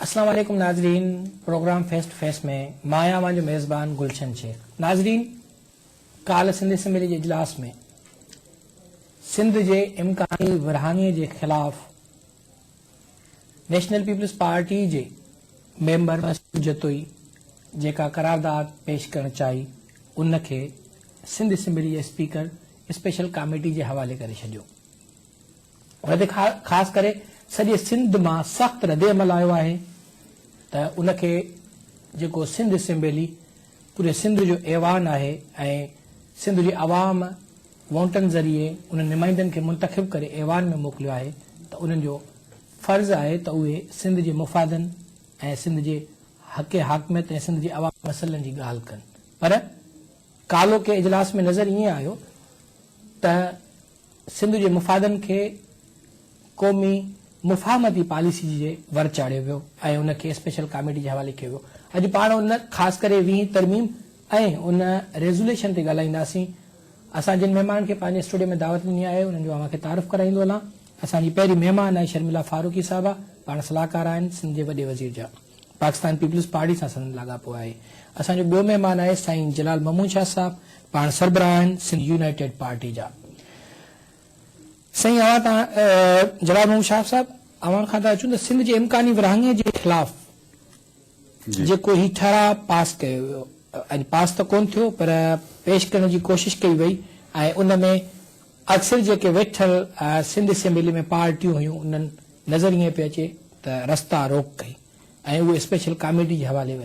अस्सलाम वालेकुम नाजरीन, प्रोग्राम फेस्ट फेस्ट में माया जो मेज़बान गुलशन शेख। नाजरीन, काल सिंध असेंबली के इजलास में सिंध के इम्कानी विरहांगे के खिलाफ नेशनल पीपल्स पार्टी के मेंबर जतोई जेका करारदाद पेश करण चाहिए उनके सिंध असेंबली के स्पीकर स्पेशल कमेटी के हवाले करे छो। खास करे सॼे सिंध में सख्त रद्द अमल आयो है तो उनके जो सिंध असेंबली पूरे सिंध जो ऐवान है सिंध की आवाम वोटन जरिए उन नुमाइंदन के मुंतखब करे ऐवान में मोकलियो है तो उन जो फर्ज है तो वे सिंध के मुफादन सिंध के हक़ हाकमियत सिंध के आवाम मसलन की गाल कन। पर कालो के इजलास में नज़र ये आयो तो सिंध के मुफादन के कौमी मुफाहमती पॉलिसी जे वर चाढ़ियो वियो उनके स्पेशल कमेटी के हवाले किया अज पाण उन खास करे 20 तरमीम उन रेज़ोल्यूशन ते ॻाल्हाईंदासीं। असां जिन मेहमान के पांजे स्टूडियो में दावत ॾिनी आहे उन्हनि जो अवां खे तारुफ़ कराईंदो हलां। असांजी पहिरीं मेहमान आहे शर्मिला फारूकी साहिबा, पाण सलाहकार आहिनि सिंध जे वॾे वज़ीर जा, पाकिस्तान पीपल्स पार्टी सां संदन लाॻापो आहे। असांजो ॿियो मेहमान आहे साईं जलाल महमूद शाह साहब, पाण सरबराह आहिनि सिंध यूनाइटेड पार्टी जा। साईं अवां जलाल महमूद शाह साहब अवां खां था अचूं त सिंध जे इम्कानी विरहांगे जे खिलाफ़ जेको ही ठराव पास कयो वियो, अॼु पास त कोन थियो पर पेश करण की कोशिश कई वई उन में अक्सर जेके वेठल सिंध असेंबली में पार्टियूं हुयूं उन्हनि नज़र ईअं पियो अचे त रस्ता रोक कई उहे स्पेशल कमेटी के हवाले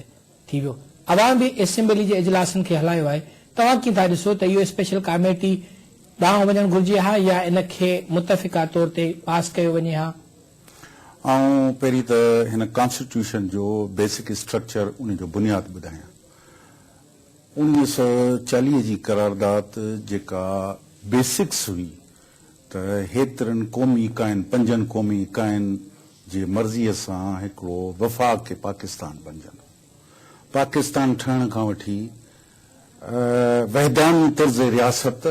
थी वियो। अवां भी असेंबली के इजलासन के हलायो है, तव्हां कीअं था ॾिसो त इहो स्पेशल कमेटी ॾांहुं वञणु घुरिजे हा या इनखे मुतफ़िका तौर ते पास कयो वञे हा? पहिरीं त हिन कॉन्स्टिट्यूशन जो बेसिक स्ट्रक्चर उन जो बुनियाद ॿुधायां। 1940 जी करारदाद जेका बेसिक्स हुई त हेतिरनि क़ौमी इकाइनि 5 क़ौमी इकाइनि जे मर्ज़ीअ सां हिकिड़ो वफ़ाक़ के पाकिस्तान बणजंदो। पाकिस्तान ठहण खां वठी वहदानी तर्ज़ रियासत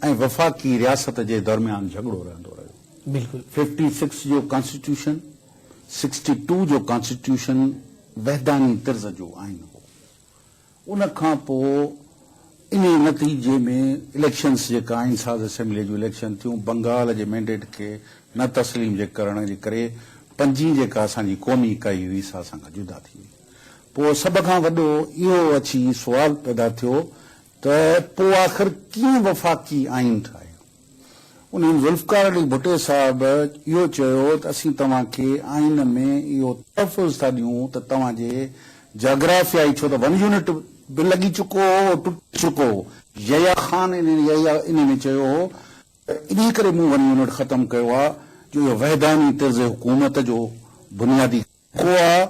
ऐं वफ़ाक़ी रियासत जे दरमियान झगड़ो रहंदो रहियो। बिल्कुल 56 जो कॉन्स्टिट्यूशन, 62 जो कॉन्स्टिट्यूशन वहदानी तर्ज़ जो आइन हो। उन खां पोइ इन नतीजे में इलेक्शन्स जेका आइन साज़ असेंबली जो इलेक्शन थियूं बंगाल जे मैंडेट के न तस्लीम जे करण जे करे 5 जेका असांजी क़ौमी इकाई हुई सा असां खां जुदा थी वई। पोइ सभ खां वॾो इहो अची सुवाल पैदा थियो त पोइ आख़िर कीअं वफ़ाक़ी आइन ठाहियो। उन्हनि ज़ुल्फ़कार अली भुट्टो साहब इहो चयो त असीं तव्हांखे आइन में इहो तहफ़ुज़ था ॾियूं त तव्हांजे जाग्राफियाई छो त 1 यूनिट बि लॻी चुको हो, टुटी चुको हो। यया ख़ान इन में चयो हो इन करे मूं 1 यूनिट ख़तम कयो आहे जो इहो वहदानी तर्ज़ हुकूमत जो बुनियादी को आहे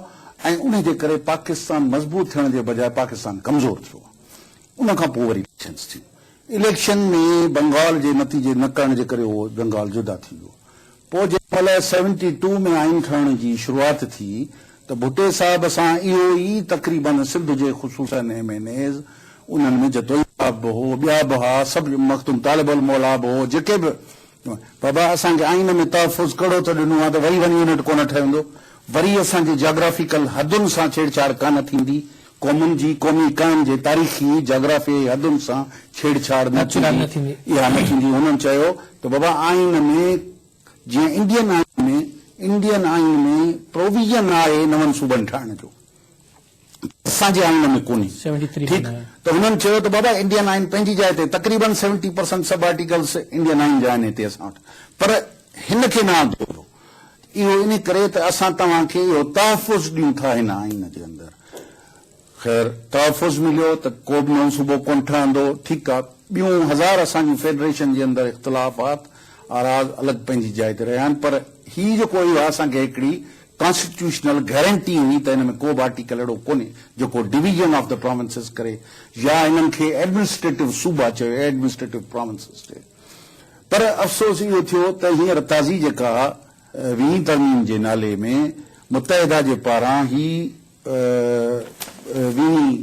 ऐं उन जे करे पाकिस्तान मज़बूत थियण जे बजाय पाकिस्तान कमज़ोर थियो। उन खां पोइ वरी इलेक्शन्स थियूं। इलेक्शन में बंगाल जे नतीजे न करण जे करे उहो बंगाल जुदा थी वियो। पोइ जेमहिल 72 में आइन ठहण जी शुरूआत थी त भुट्टे साहब सां इहो ई तक़रीबन सिंध जे ख़ुसूसन MNAs उन्हनि में जतोई साहब हो, ॿिया बि हुआ, सभु मख़्तूम तालिब अल मौला बि हो, जेके बि बाबा असांखे आइन में तहफ़ुज़ कहिड़ो त ॾिनो आहे त वरी 1 यूनिट कोन ठहंदो, वरी असांजे जाग्राफिकल हदुनि सां छेड़छाड़ कान थींदी, क़ौमुनि जी क़ौमी इकाइनि जे तारीख़ी जाग्राफी हदुनि सां छेड़छाड़ न थींदी, इहा न थींदी। हुननि चयो त बाबा आइन में जीअं इंडियन आइन में प्रोविजन आहे 9 सूबनि ठाहिण जो, असांजे आइन में कोन्हे। ठीकु त हुननि चयो त बाबा इंडियन आइन पंहिंजी जाइ ते तक़रीबन 70% सब आर्टिकल्स इंडियन आइन जा आहिनि हिते असां वटि, पर हिन खे न आंदो इहो इन करे त असां तव्हांखे इहो तहफ़ुज़ ॾियूं था हिन आइन जे अंदरि। ख़ैर तहफ़ुज़ मिलियो त को बि नओं सूबो कोन ठहंदो। ठीकु आहे, ॿियूं 1000 असांजी फेडरेशन जे अंदरि इख़्तिलाफ़ात आराज़ अलॻि पंहिंजी जाइ ते रहिया आहिनि, पर हीउ जेको इहो आहे असांखे हिकिड़ी कॉन्स्टिट्यूशनल गारंटी हुई त हिन में को बि आर्टिकल अहिड़ो कोन्हे जेको डिवीजन ऑफ द प्रोविंसेस करे या हिननि खे एडमिनिस्ट्रेटिव सूबा चयो, एडमिनिस्ट्रेटिव प्रोविंसेस चयो। पर अफ़सोस इहो थियो त हींअर ताज़ी जेका 20 तरमीम जे नाले में मुतहदा जे पारां ही 20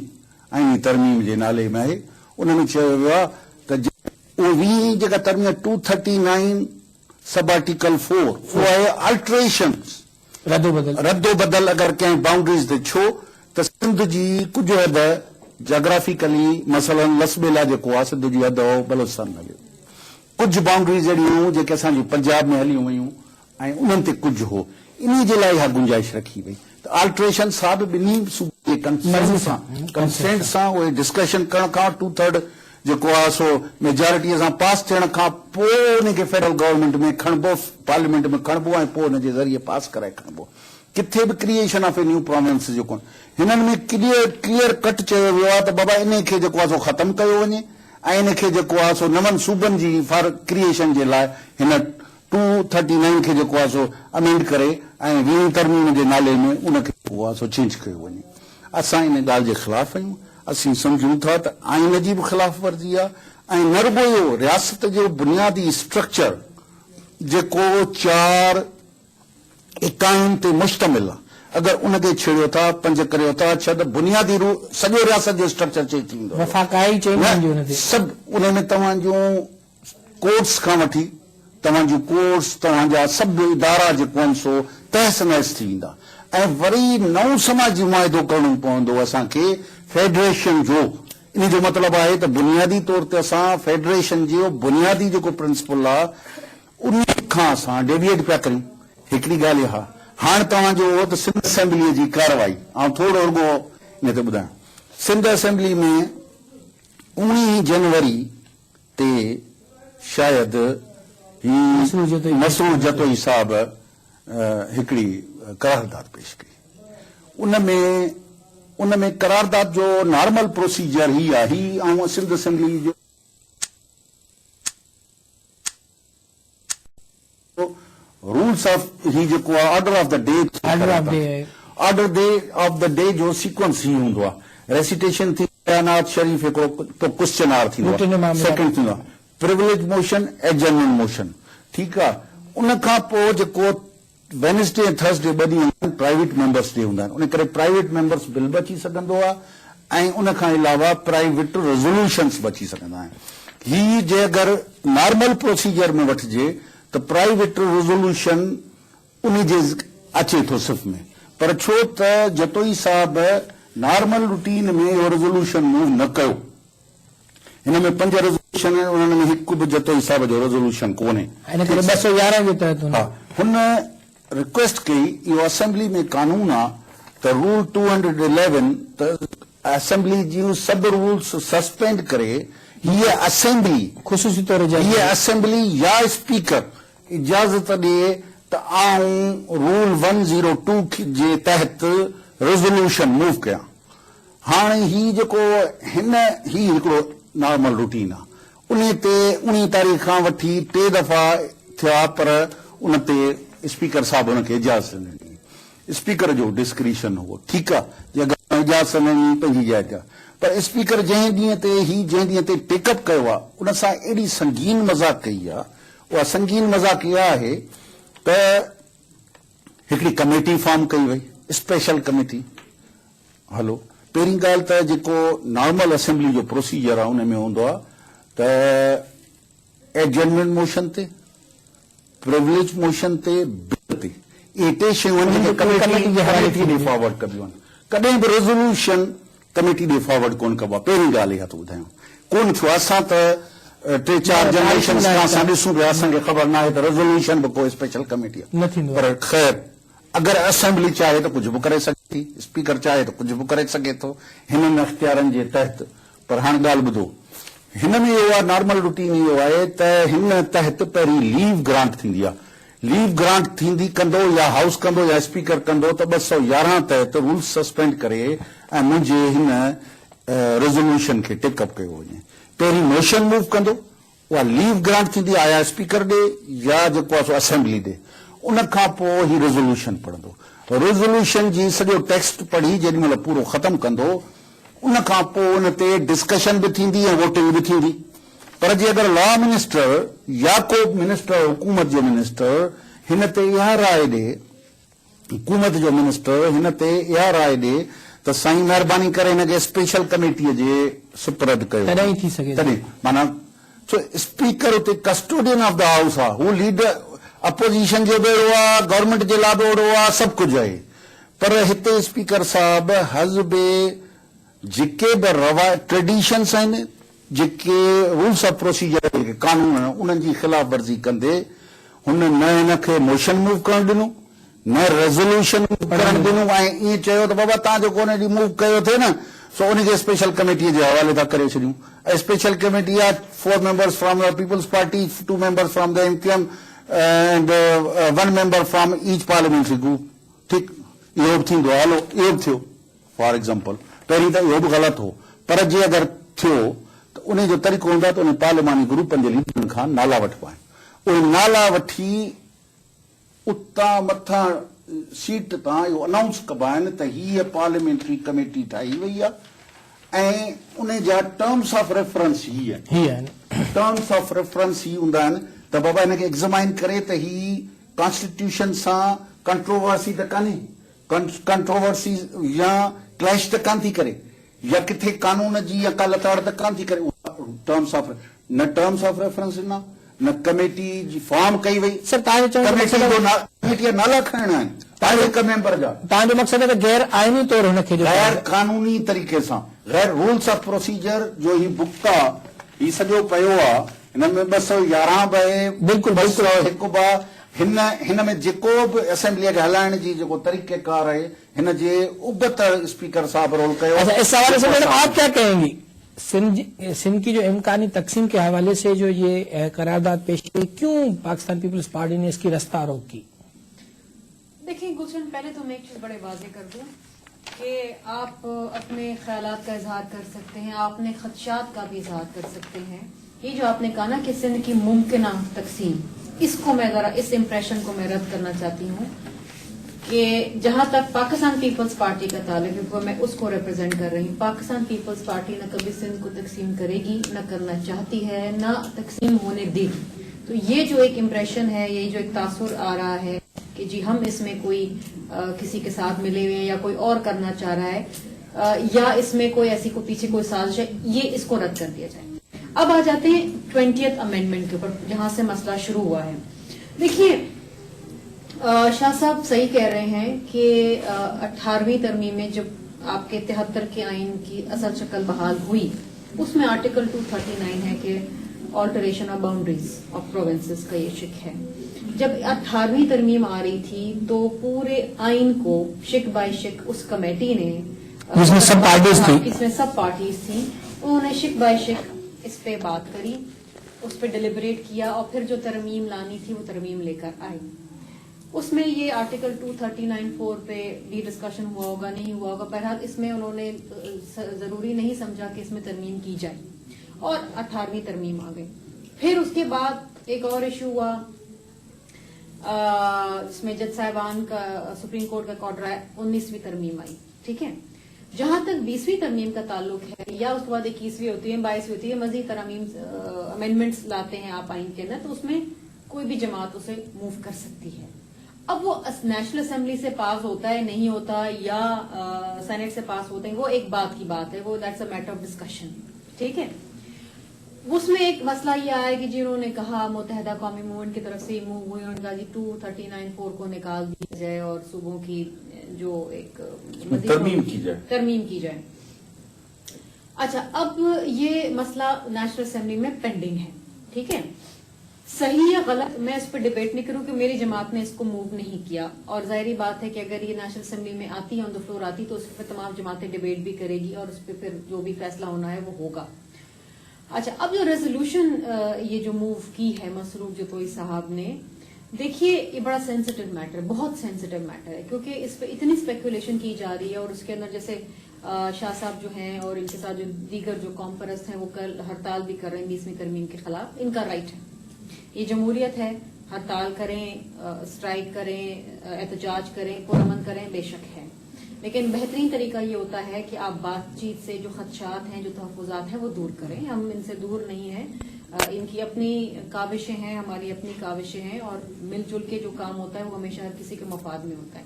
आइनी तरमीम जे नाले में आहे, उनमें चयो वियो आहे त उहो 20 जेका तरमीम 239 सब आर्टिकल 4 वो है अल्ट्रेशंस रद्दो बदल अगरि कंहिं बाउंड्रीज़ ते छो त सिंध जी कुझु हद जोग्राफिकली मसलन लसबेला जेको आहे सिंध जी हद हो बलोचिस्तान में हलियो, कुझु बाउंड्रीज़ अहिड़ियूं हुयूं जेके असांजी पंजाब में हलियूं वयूं ऐं उन्हनि ते कुझु हो, इन जे लाइ इहा गुंजाइश रखी वई त अल्ट्रेशन सां बि ॿिन्ही सूबे जे कंसेंट सां उहे डिस्कशन करण खां 2/3 जेको आहे सो मेजॉरिटीअ सां पास थियण खां पोइ उनखे फेडरल गवर्नमेंट में खणबो, पार्लियामेंट में खणबो ऐं पोइ उनजे ज़रिए पास कराए खणबो। किथे बि creation of a new province जेको हिननि में क्लियर कट चयो वियो आहे त बाबा इन खे जेको आहे सो ख़तमु कयो वञे ऐं इन खे जेको आहे सो नवनि सूबनि जी फॉर क्रिएशन जे लाइ हिन 239 खे जेको आहे सो अमेंड करे ऐं 20 तरमीम जे नाले में उनखे जेको आहे सो चेंज कयो वञे। असां इन ॻाल्हि जे ख़िलाफ़ आहियूं, असीं सम्झूं था त आइन जी बि ख़िलाफ़ वर्ज़ी आहे ऐं न रुगो इहो रियासत जो बुनियादी स्ट्रक्चर जेको 4 इकाइयुनि ते मुश्तमिल आहे, अगरि उनखे छेड़ियो था, पंज करियो था, छह त बुनियादी सॼो रियासत जो स्ट्रक्चर चेंज थींदो। सभु उन में तव्हां जूं कोर्ट्स खां वठी तव्हां जूं कोर्ट्स, तव्हांजा सभु इदारा जेको आहिनि सो तहस नहस थी वेंदा ऐं वरी नओं समाजी मुआइदो करणो पवंदो असांखे फेडरेशन जो। इन जो मतिलबु आहे त बुनियादी तौर ते असां फेडरेशन जो बुनियादी जेको प्रिंसिपल आहे उन खां असां डेविएट पिया करियूं। हिकिड़ी ॻाल्हि इहा, हाणे तव्हांजो त सिंध असेंबलीअ जी कार्रवाई, ऐं थोरो रुगो इन ते ॿुधायां, सिंध असेंबली में 19 जनवरी ते शायदि मसरूर जतोई साहब हिकिड़ी करारदाद पेश कई। उन में करारदाद जो नॉर्मल प्रोसीजर ही आहे ऐं सिंध असेंबली जो रूल्स ऑफ ही जेको आहे order of the day, order of the day जो सीक्वेंस ही हूंदो आहे। रेसिटेशन थी बयानात शरीफ़ हिकिड़ो तो क्वेश्चन आर थींदो आहे, सेकंड थींदो आहे प्रिविलेज मोशन, एडजर्नमेंट मोशन, ठीकु आहे। उन खां पोइ जेको वेनसडे ऐं थर्सडे 2 ॾींहं प्राइवेट मेंबर्स डे हूंदा आहिनि, उन करे प्राइवेट मेंबर्स बिल बि अची सघंदो आहे ऐं उन खां अलावा प्राइवेट रेज़ोल्यूशन्स बि अची सघंदा आहिनि। ही जे अगरि नॉर्मल प्रोसीजर में वठिजे त प्राइवेट रेज़ोल्यूशन उन जे अचे थो सिर्फ़ में, पर छो त जतोई साहब नॉर्मल रूटीन में इहो रेज़ोल्यूशन मूव न कयो। हिन में 5 रेज़ोल्यूशन आहिनि, उन्हनि में हिकु बि जतोई साहब जो रेज़ोल्यूशन कोन्हे। 211 जे तहत हुन रिक्वेस्ट कई, इहो असेंबली में कानून आहे त रूल 211 त असेंबली जूं सभु रूल्स सस्पेंड करे हीअ असेंबली ख़ुशूसी तौर हीअ असेंबली या स्पीकर इजाज़त ॾिए त आऊं रूल 102 जे तहत रेज़ोल्यूशन मूव कयां। हाणे ही जेको ही हिकिड़ो नॉर्मल रूटीन आहे, उन ते 19 तारीख़ खां वठी 3 दफ़ा थिया, पर उन ते स्पीकर साहब उनखे इजाज़त न ॾिनी। स्पीकर जो डिस्क्रिशन हो, ठीकु आहे, जे इजाज़त न ॾिनी पंहिंजी जाइ ते, पर स्पीकर जंहिं ॾींहं ते टेकअप कयो आहे उन सां एॾी संगीन मज़ाक कई आहे। उहा संगीन मज़ाक इहा आहे त हिकिड़ी कमेटी फॉर्म कई वई, स्पेशल कमेटी। हलो, पहिरीं ॻाल्हि त जेको नॉर्मल असेंबली जो प्रोसीजर आहे उन में हूंदो आहे त एडजर्नमेंट मोशन ते, प्रिविलेज मोशन ते, बिल ते, इहे 3 शयूं आहिनि कमेटी ॾे फॉरवर्ड कबियूं आहिनि। कॾहिं बि रेज़ोल्यूशन कमेटी ॾे फॉरवर्ड कोन कबो आहे। पहिरीं ॻाल्हि इहा थो ॿुधायां, कोन थियो। असां त 3-4 जनरेशन खां असां ॾिसूं पिया, असांखे ख़बर न आहे त रेज़ोल्यूशन बि को स्पेशल कमेटी आहे, पर ख़ैर अगरि असेंबली चाहे त कुझु बि करे सघे थी, स्पीकर चाहे त कुझु बि करे सघे थो हिननि अख़्तियारनि जे तहत। पर हाणे ॻाल्हि ॿुधो, हिन में इहो आहे नॉर्मल रूटीन इहो आहे त हिन तहत पहिरीं लीव ग्रांट थींदी आहे। लीव ग्रांट थींदी कंदो या हाउस कंदो या स्पीकर कंदो त 211 तहत रूल सस्पेंड करे ऐं मुंहिंजे हिन रेज़ोल्यूशन खे टेकअप कयो वञे। पहिरीं मोशन मूव कंदो, उहा लीव ग्रांट थींदी आहे या स्पीकर ॾे या जेको आहे सो असेंबली ॾे। उन खां पोइ ही रेज़ोल्यूशन पढ़ंदो, रेज़ोल्यूशन जी सॼो टेक्स्ट पढ़ी जेॾी महिल पूरो ख़तमु कंदो, उन खां पोइ उन ते डिस्कशन बि थींदी ऐं वोटिंग बि थींदी। पर जे अगरि लॉ मिनिस्टर या को मिनिस्टर, हुकूमत जो मिनिस्टर हिन ते इहा राय ॾे, हुकूमत जो मिनिस्टर हिन ते इहा राय ॾे त साईं महिरबानी करे हिनखे स्पेशल कमेटीअ जे सुपुर्द कयो, तॾहिं थी सघे। तॾहिं माना स्पीकर उते कस्टोडियन ऑफ द हाउस आहे, हू लीडर अपोजिशन जो बेड़ो आहे, गवर्नमेंट जे लाइ बेड़ो आहे, सभु कुझु आहे। पर हिते स्पीकर साहब हज़्बे जेके बि ट्रेडिशन्स आहिनि, जेके रूल्स ऑफ प्रोसीजर, जेके कानून आहिनि, उन्हनि जी ख़िलाफ़ वर्ज़ी कंदे हुन न हिन खे मोशन मूव करणु ॾिनो, न रेज़ोल्यूशन करणु ॾिनो, ऐं ईअं चयो त बाबा तव्हां जेको उन ॾींहुं मूव कयो थिए न, सो उनखे स्पेशल कमेटीअ जे हवाले था करे छॾियूं। ऐं स्पेशल कमेटी आहे 4 members from the people's party, 2 members from the MQM and 1 member from each parliamentary group. ठीकु, इहो बि थींदो आहे, हलो इहो बि थियो फॉर एग्जाम्पल। पहिरीं त इहो बि ग़लति हो, पर जे अगरि थियो त उन जो तरीक़ो हूंदो आहे त उन पार्लियामानी ग्रुपनि जे लीडरनि खां नाला वठिबा आहिनि। उहे नाला वठी उतां मथां सीट तां इहो अनाउंस कबा आहिनि त हीअ पार्लियामेंट्री कमेटी ठाही वई आहे ऐं उन जा टर्म्स ऑफ रेफरेंस हीअ आहिनि। टर्म्स ऑफ रेफरेंस ही हूंदा आहिनि त बाबा हिनखे एग्ज़ामाइन करे त ही कॉन्स्टिट्यूशन सां कंट्रोवर्सी त कान्हे, कंट्रोवर्सी या क्लैश त कान थी करे, या किथे कानून जी या कालताड़ त कान थी करे। टर्म्स ऑफ रेफरेंस न कमेटी जी फॉर्म कई वई। सर कमेटी जा नाला खणणा आहिनि तव्हांजे हिक मेंबर जा। तव्हांजो मक़सद आहे त गैर आइनी तौर हुनखे गैर कानूनी तरीक़े सां, गैर रूल्स ऑफ प्रोसीजर जो ही बुक आहे, ही सॼो पियो आहे, हिन में 211 बि आहे, बिल्कुलु 201 बि आहे। हिन में जेको बि असेंबलीअ खे हलाइण जी जेको तरीक़ेकार आहे, हिन जे उबत स्पीकर साहब रोल कयो। अच्छा, इस हवाले से मैडम आप क्या कहेंगी? सिंध की जो इम्कानी तकसीम के हवाले से जो ये करारदाद पेश की, क्यों पाकिस्तान पीपल्स पार्टी ने इसकी रस्ता रोक की? देखिए गुलशन, पहले तो मैं एक चीज बड़े वाजे कर दूं कि आप अपने ख्यालात का इजहार कर सकते हैं, आप अपने खदशात का भी इजहार कर सकते हैं। ये जो आपने कहा ना कि सिंध की मुमकिन तकसीम, इसको मैं जरा इस इम्प्रेशन को मैं रद्द करना चाहती हूँ कि जहां तक पाकिस्तान पीपल्स पार्टी का ताल्लुक है, मैं उसको रिप्रेजेंट कर रही हूँ। पाकिस्तान पीपल्स पार्टी न कभी सिंध को तकसीम करेगी, न करना चाहती है, न तकसीम होने देगी। तो ये जो एक इम्प्रेशन है, ये जो एक तासुर आ रहा है कि जी हम इसमें कोई किसी के साथ मिले हुए हैं या कोई और करना चाह रहा है, या इसमें कोई ऐसी को पीछे कोई साजिश है, ये इसको रद्द कर दिया जाए। अब आ जाते हैं 20th अमेंडमेंट के ऊपर, जहां से मसला शुरू हुआ है। देखिए शाह साहब सही कह रहे हैं कि 18वीं तरमीम में जब आपके 73 के आइन की असल शक्ल बहाल हुई, उसमें आर्टिकल 239 है कि alteration of boundaries of provinces का ये शिक है। जब 18वीं तरमीम आ रही थी तो पूरे आइन को शिक बाय शिक उस कमेटी ने, जिसमें सब पार्टीज थी, इसमें सब पार्टीज थी, उन्होंने शिक बाय शिक इस पे बात करी, उस पे डिलिबरेट किया और फिर जो तरमीम लानी थी वो तरमीम लेकर आई। उसमें ये आर्टिकल 239(4) पे भी डिस्कशन हुआ होगा, नहीं हुआ होगा, बहरहाल इसमें उन्होंने जरूरी नहीं समझा कि इसमें तरमीम की जाए और 18वीं तरमीम आ गई। फिर उसके बाद एक और इशू हुआ जिसमें जज साहिबान का सुप्रीम कोर्ट का ऑर्डर है, 19वीं तरमीम आई। ठीक है, जहां तक 20वीं तरमीम का ताल्लुक है, या उसके बाद 21वीं होती है, 22वीं होती है, मजीद तरमीम अमेंडमेंट्स लाते हैं आप आइन के अंदर, तो उसमें कोई भी जमात उसे मूव कर सकती है। अब वो नेशनल असेंबली से पास होता है, नहीं होता, या सेनेट से पास होते हैं, वो एक बात की बात है, वो that's a matter of discussion. ठीक है, उसमें एक मसला ये आया कि जिन्होंने कहा मुत्तहदा कौमी मूवमेंट की तरफ से मूव हुई, उन्होंने कहा जी 239(4) को निकाल दिया जाए और सूबों की जो एक तरमीम की जाए। अच्छा, अब ये मसला नेशनल असेंबली में पेंडिंग है। ठीक है, सही या गलत मैं इस पर डिबेट नहीं करूं कि मेरी जमात ने इसको मूव नहीं किया, और जाहिर बात है कि अगर ये नेशनल असेंबली में आती है, ऑन द फ्लोर आती, तो उस पर तमाम जमातें डिबेट भी करेगी और उस पर फिर जो भी फैसला होना है वो होगा। अच्छा, अब जो रेजोल्यूशन ये जो मूव की है मसरूफ जतोई साहब ने, देखिए ये बड़ा सेंसिटिव मैटर है, बहुत सेंसिटिव मैटर है, क्योंकि इस पर इतनी स्पेकुलेशन की जा रही है और उसके अंदर जैसे शाह साहब जो हैं और इनके साथ जो दीगर जो कौम परस्त हैं वो कल हड़ताल भी कर रहे हैं 20वीं तरमीम के खिलाफ। इनका राइट है, ये जमहूरियत है, हड़ताल करें, स्ट्राइक करें, एहतजाज करें, पुरअमन करें, बेशक है, लेकिन बेहतरीन तरीका ये होता है कि आप बातचीत से जो खदशात हैं, जो तहफ़्फ़ुज़ात हैं, वो दूर करें। हम इनसे दूर नहीं हैं, इनकी अपनी काविशें हैं, हमारी अपनी काविशें हैं, और मिलजुल के जो काम होता है वो हमेशा हर किसी के मफाद में होता है।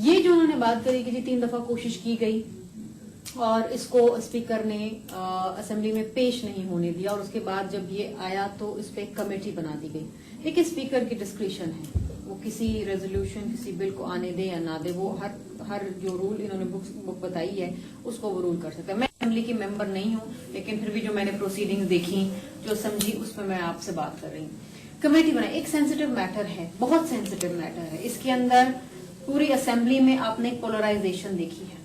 ये जो उन्होंने बात करी कि जी 3 दफा कोशिश की गई, اور اس کو اسپیکر نے اسمبلی میں پیش نہیں ہونے دیا، اور اس کے بعد جب یہ آیا تو اس پہ ایک کمیٹی بنا دی گئی. لیکن اسپیکر کی ڈسکریشن ہے، وہ کسی ریزولوشن کسی بل کو آنے دے یا نہ دے، وہ ہر جو رول انہوں نے بک بتائی ہے اس کو وہ رول کر سکتا ہے. میں اسمبلی کی ممبر نہیں ہوں، لیکن پھر بھی جو میں نے پروسیڈنگز دیکھی، جو سمجھی، اس پہ میں آپ سے بات کر رہی ہوں. کمیٹی بنائی، ایک سینسیٹیو میٹر ہے، بہت سینسیٹیو میٹر ہے. اس کے اندر پوری اسمبلی میں آپ نے پولرائزیشن دیکھی ہے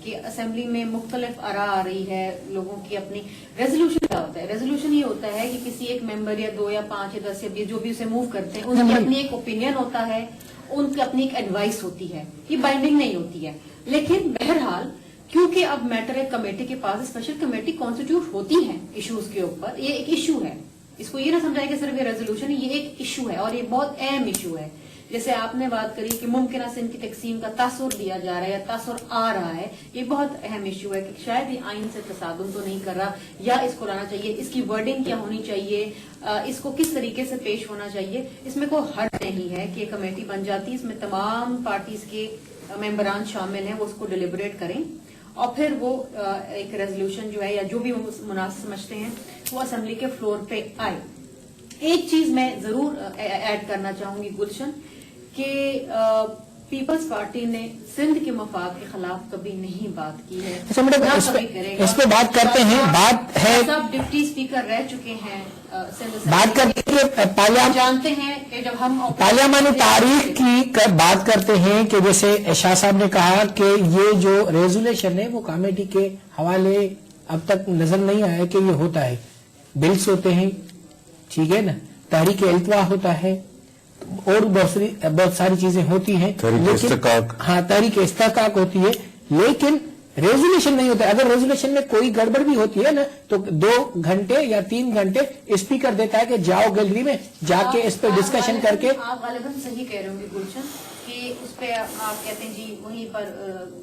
کہ اسمبلی میں مختلف آراء آ رہی ہے لوگوں کی اپنی. ریزولوشن کیا ہوتا ہے؟ ریزولوشن یہ ہوتا ہے کہ کسی ایک ممبر یا 2 یا 5 یا 10 یا 20 جو بھی اسے موو کرتے ہیں، ان کی اپنی ایک اوپینین ہوتا ہے، ان کی اپنی ایک ایڈوائس ہوتی ہے، یہ بائنڈنگ نہیں ہوتی ہے. لیکن بہرحال کیونکہ اب میٹر ایک کمیٹی کے پاس، اسپیشل کمیٹی کانسٹیٹیوٹ ہوتی ہے ایشوز کے اوپر، یہ ایک ایشو ہے. اس کو یہ نہ سمجھائے کہ صرف یہ ریزولوشن ہے، یہ ایک ایشو ہے اور یہ بہت اہم ایشو ہے. جیسے آپ نے بات کری کہ ممکنہ سندھ کی تقسیم کا تاثر دیا جا رہا ہے یا تاثر آ رہا ہے، یہ بہت اہم ایشو ہے کہ شاید یہ آئین سے تصادم تو نہیں کر رہا، یا اس کو لانا چاہیے، اس کی ورڈنگ کیا ہونی چاہیے، اس کو کس طریقے سے پیش ہونا چاہیے. اس میں کوئی حرج نہیں ہے کہ یہ کمیٹی بن جاتی ہے، اس میں تمام پارٹیز کے ممبران شامل ہیں، وہ اس کو ڈیلیبریٹ کریں اور پھر وہ ایک ریزولوشن جو ہے یا جو بھی مناسب سمجھتے ہیں وہ اسمبلی کے فلور پہ آئے. ایک چیز میں ضرور ایڈ کرنا چاہوں گی گلشن، کہ پیپلز پارٹی نے سندھ کے مفاد کے خلاف کبھی نہیں بات کی ہے، اچھا میڈم، اس پہ بات کرتے ہیں. بات ہے سب ڈپٹی اسپیکر رہ چکے ہیں سندھ، بات کرتے ہیں جانتے ہیں کہ جب ہم پارلیمانی تاریخ کی بات کرتے ہیں کہ جیسے شاہ صاحب نے کہا کہ یہ جو ریزولیشن ہے وہ کمیٹی کے حوالے اب تک نظر نہیں آیا کہ یہ ہوتا ہے. بلز ہوتے ہیں، ٹھیک ہے نا، تحریک التوا ہوتا ہے اور بہت ساری چیزیں ہوتی ہیں، ہاں تحریک استحقاق ہوتی ہے، لیکن ریزولیشن نہیں ہوتا. اگر ریزولیشن میں کوئی گڑبڑ بھی ہوتی ہے نا تو 2 گھنٹے یا 3 گھنٹے اسپیکر دیتا ہے کہ جاؤ گیلری میں جا کے اس پہ ڈسکشن کر کے. آپ غالباً صحیح کہہ رہے ہوں گے گلشن کہ اس پہ آپ کہتے ہیں جی وہیں پر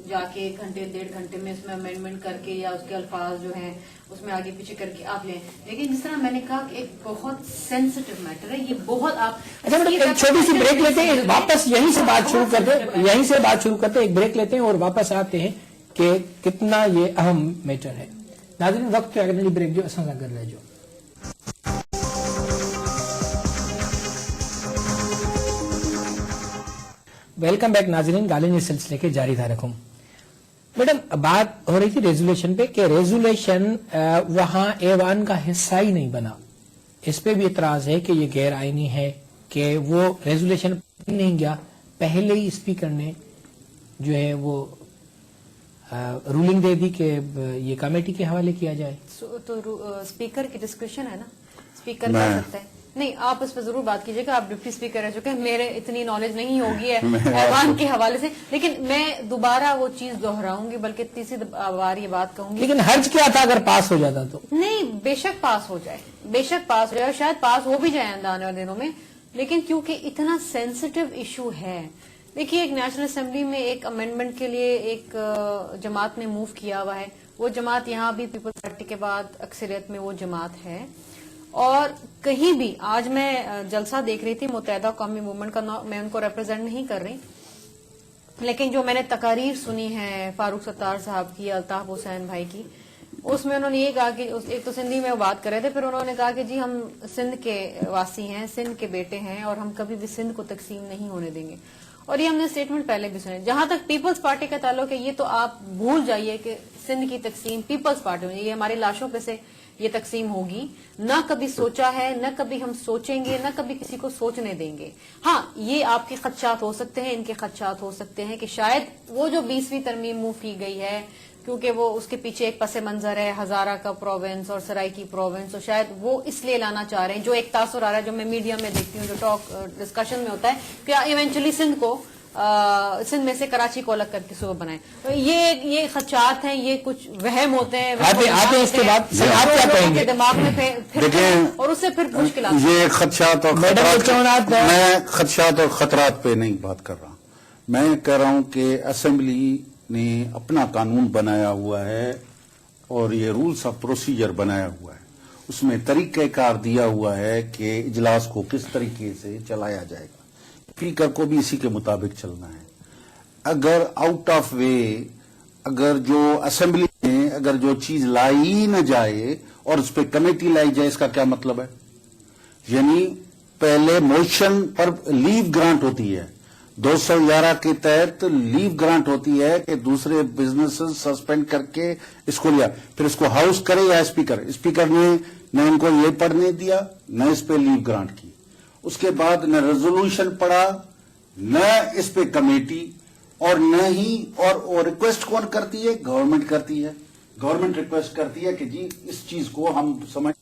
جا کے 1 گھنٹے 1.5 گھنٹے میں اس میں امینڈمنٹ کر کے یا اس کے الفاظ جو ہیں اس میں آگے پیچھے کر کے آپ لیں. لیکن جس طرح میں نے کہا کہ ایک بہت سینسیٹیو میٹر ہے، یہ بہت آپ. اچھا میڈم، ایک چھوٹی سی بریک لیتے ہیں، واپس یہیں سے بات شروع کرتے ہیں، ایک بریک لیتے ہیں اور واپس آتے ہیں کہ کتنا یہ اہم میٹر ہے. ناظرین، وقت پہ اگلی بریک جو اصل کر لے جو ویلکم بیک. ناظرین، گالن اس سلسلے کے جاری تھا رکھوں. میڈم، بات ہو رہی تھی ریزولیشن پہ کہ ریزولیشن وہاں ایوان کا حصہ ہی نہیں بنا. اس پہ بھی اعتراض ہے کہ یہ غیر آئینی ہے کہ وہ ریزولیشن نہیں گیا، پہلے ہی اسپیکر نے جو ہے وہ رولنگ دے دی کہ یہ کمیٹی کے حوالے کیا جائے. تو اسپیکر کی ڈسکرپشن ہے نا، اسپیکر کر سکتا ہے. نہیں، آپ اس پہ ضرور بات کیجیے گا، آپ ڈپٹی اسپیکر رہ چکے ہیں، میرے اتنی نالج نہیں ہوگی ہے ایوان کے حوالے سے، لیکن میں دوبارہ وہ چیز دہراؤں گی، بلکہ تیسری بار یہ بات کہوں گی. لیکن حرج کیا تھا اگر پاس ہو جاتا تو؟ نہیں، بے شک پاس ہو جائے، بے شک پاس ہو جائے، شاید پاس ہو بھی جائے آنے والے دنوں میں، لیکن کیونکہ اتنا سینسیٹیو ایشو ہے. دیکھیے، ایک نیشنل اسمبلی میں ایک امینڈمنٹ کے لیے ایک جماعت نے موو کیا ہوا ہے، وہ جماعت یہاں بھی پیپلز پارٹی کے بعد اکثریت میں وہ جماعت ہے. اور کہیں بھی آج میں جلسہ دیکھ رہی تھی متحدہ قومی موومنٹ کا، میں ان کو ریپرزینٹ نہیں کر رہی، لیکن جو میں نے تقاریر سنی ہے فاروق ستار صاحب کی، الطاف حسین بھائی کی، اس میں انہوں نے یہ کہا کہ ایک تو سندھی میں بات کر رہے تھے، پھر انہوں نے کہا کہ جی ہم سندھ کے واسی ہیں، سندھ کے بیٹے ہیں اور ہم کبھی بھی سندھ کو تقسیم نہیں ہونے دیں گے. اور یہ ہم نے اسٹیٹمنٹ پہلے بھی سنے. جہاں تک پیپلز پارٹی کا تعلق ہے، یہ تو آپ بھول جائیے کہ سندھ کی تقسیم پیپلز پارٹی میں، یہ ہماری لاشوں پہ سے یہ تقسیم ہوگی. نہ کبھی سوچا ہے، نہ کبھی ہم سوچیں گے، نہ کبھی کسی کو سوچنے دیں گے. ہاں، یہ آپ کے خدشات ہو سکتے ہیں، ان کے خدشات ہو سکتے ہیں کہ شاید وہ جو 20ویں ترمیم موو کی گئی ہے، کیونکہ وہ اس کے پیچھے ایک پس منظر ہے ہزارہ کا پروونس اور سرائی کی پروونس، اور شاید وہ اس لیے لانا چاہ رہے ہیں. جو ایک تاثر آ رہا ہے، جو میں میڈیا میں دیکھتی ہوں، جو ٹاک ڈسکشن میں ہوتا ہے کہ ایونچولی سندھ کو سندھ میں سے کراچی کو الگ کر کے صوبہ بنائیں. یہ خدشات ہیں، یہ کچھ وہم ہوتے ہیں دماغ میں اور اس سے پھر مشکلات. یہ خدشات اور میں خدشات اور خطرات پہ نہیں بات کر رہا، میں کہہ رہا ہوں کہ اسمبلی نے اپنا قانون بنایا ہوا ہے اور یہ رولز آف پروسیجر بنایا ہوا ہے، اس میں طریقہ کار دیا ہوا ہے کہ اجلاس کو کس طریقے سے چلایا جائے گا. اسپیکر کو بھی اسی کے مطابق چلنا ہے. اگر آؤٹ آف وے، اگر جو اسمبلی اگر جو چیز لائی ہی نہ جائے اور اس پہ کمیٹی لائی جائے، اس کا کیا مطلب ہے؟ یعنی پہلے موشن پر لیو گرانٹ ہوتی ہے، 211 کے تحت لیو گرانٹ ہوتی ہے کہ دوسرے بزنس سسپینڈ کر کے اس کو لیا، پھر اس کو ہاؤس کرے یا اسپیکر نے نہ ان کو یہ پڑھنے دیا نہ اس پہ لیو گرانٹ کی، اس کے بعد نہ ریزولوشن پڑھا نہ اس پہ کمیٹی، اور نہ ہی اور ریکویسٹ کون کرتی ہے؟ گورنمنٹ کرتی ہے، گورنمنٹ ریکویسٹ کرتی ہے کہ جی اس چیز کو ہم سمجھ.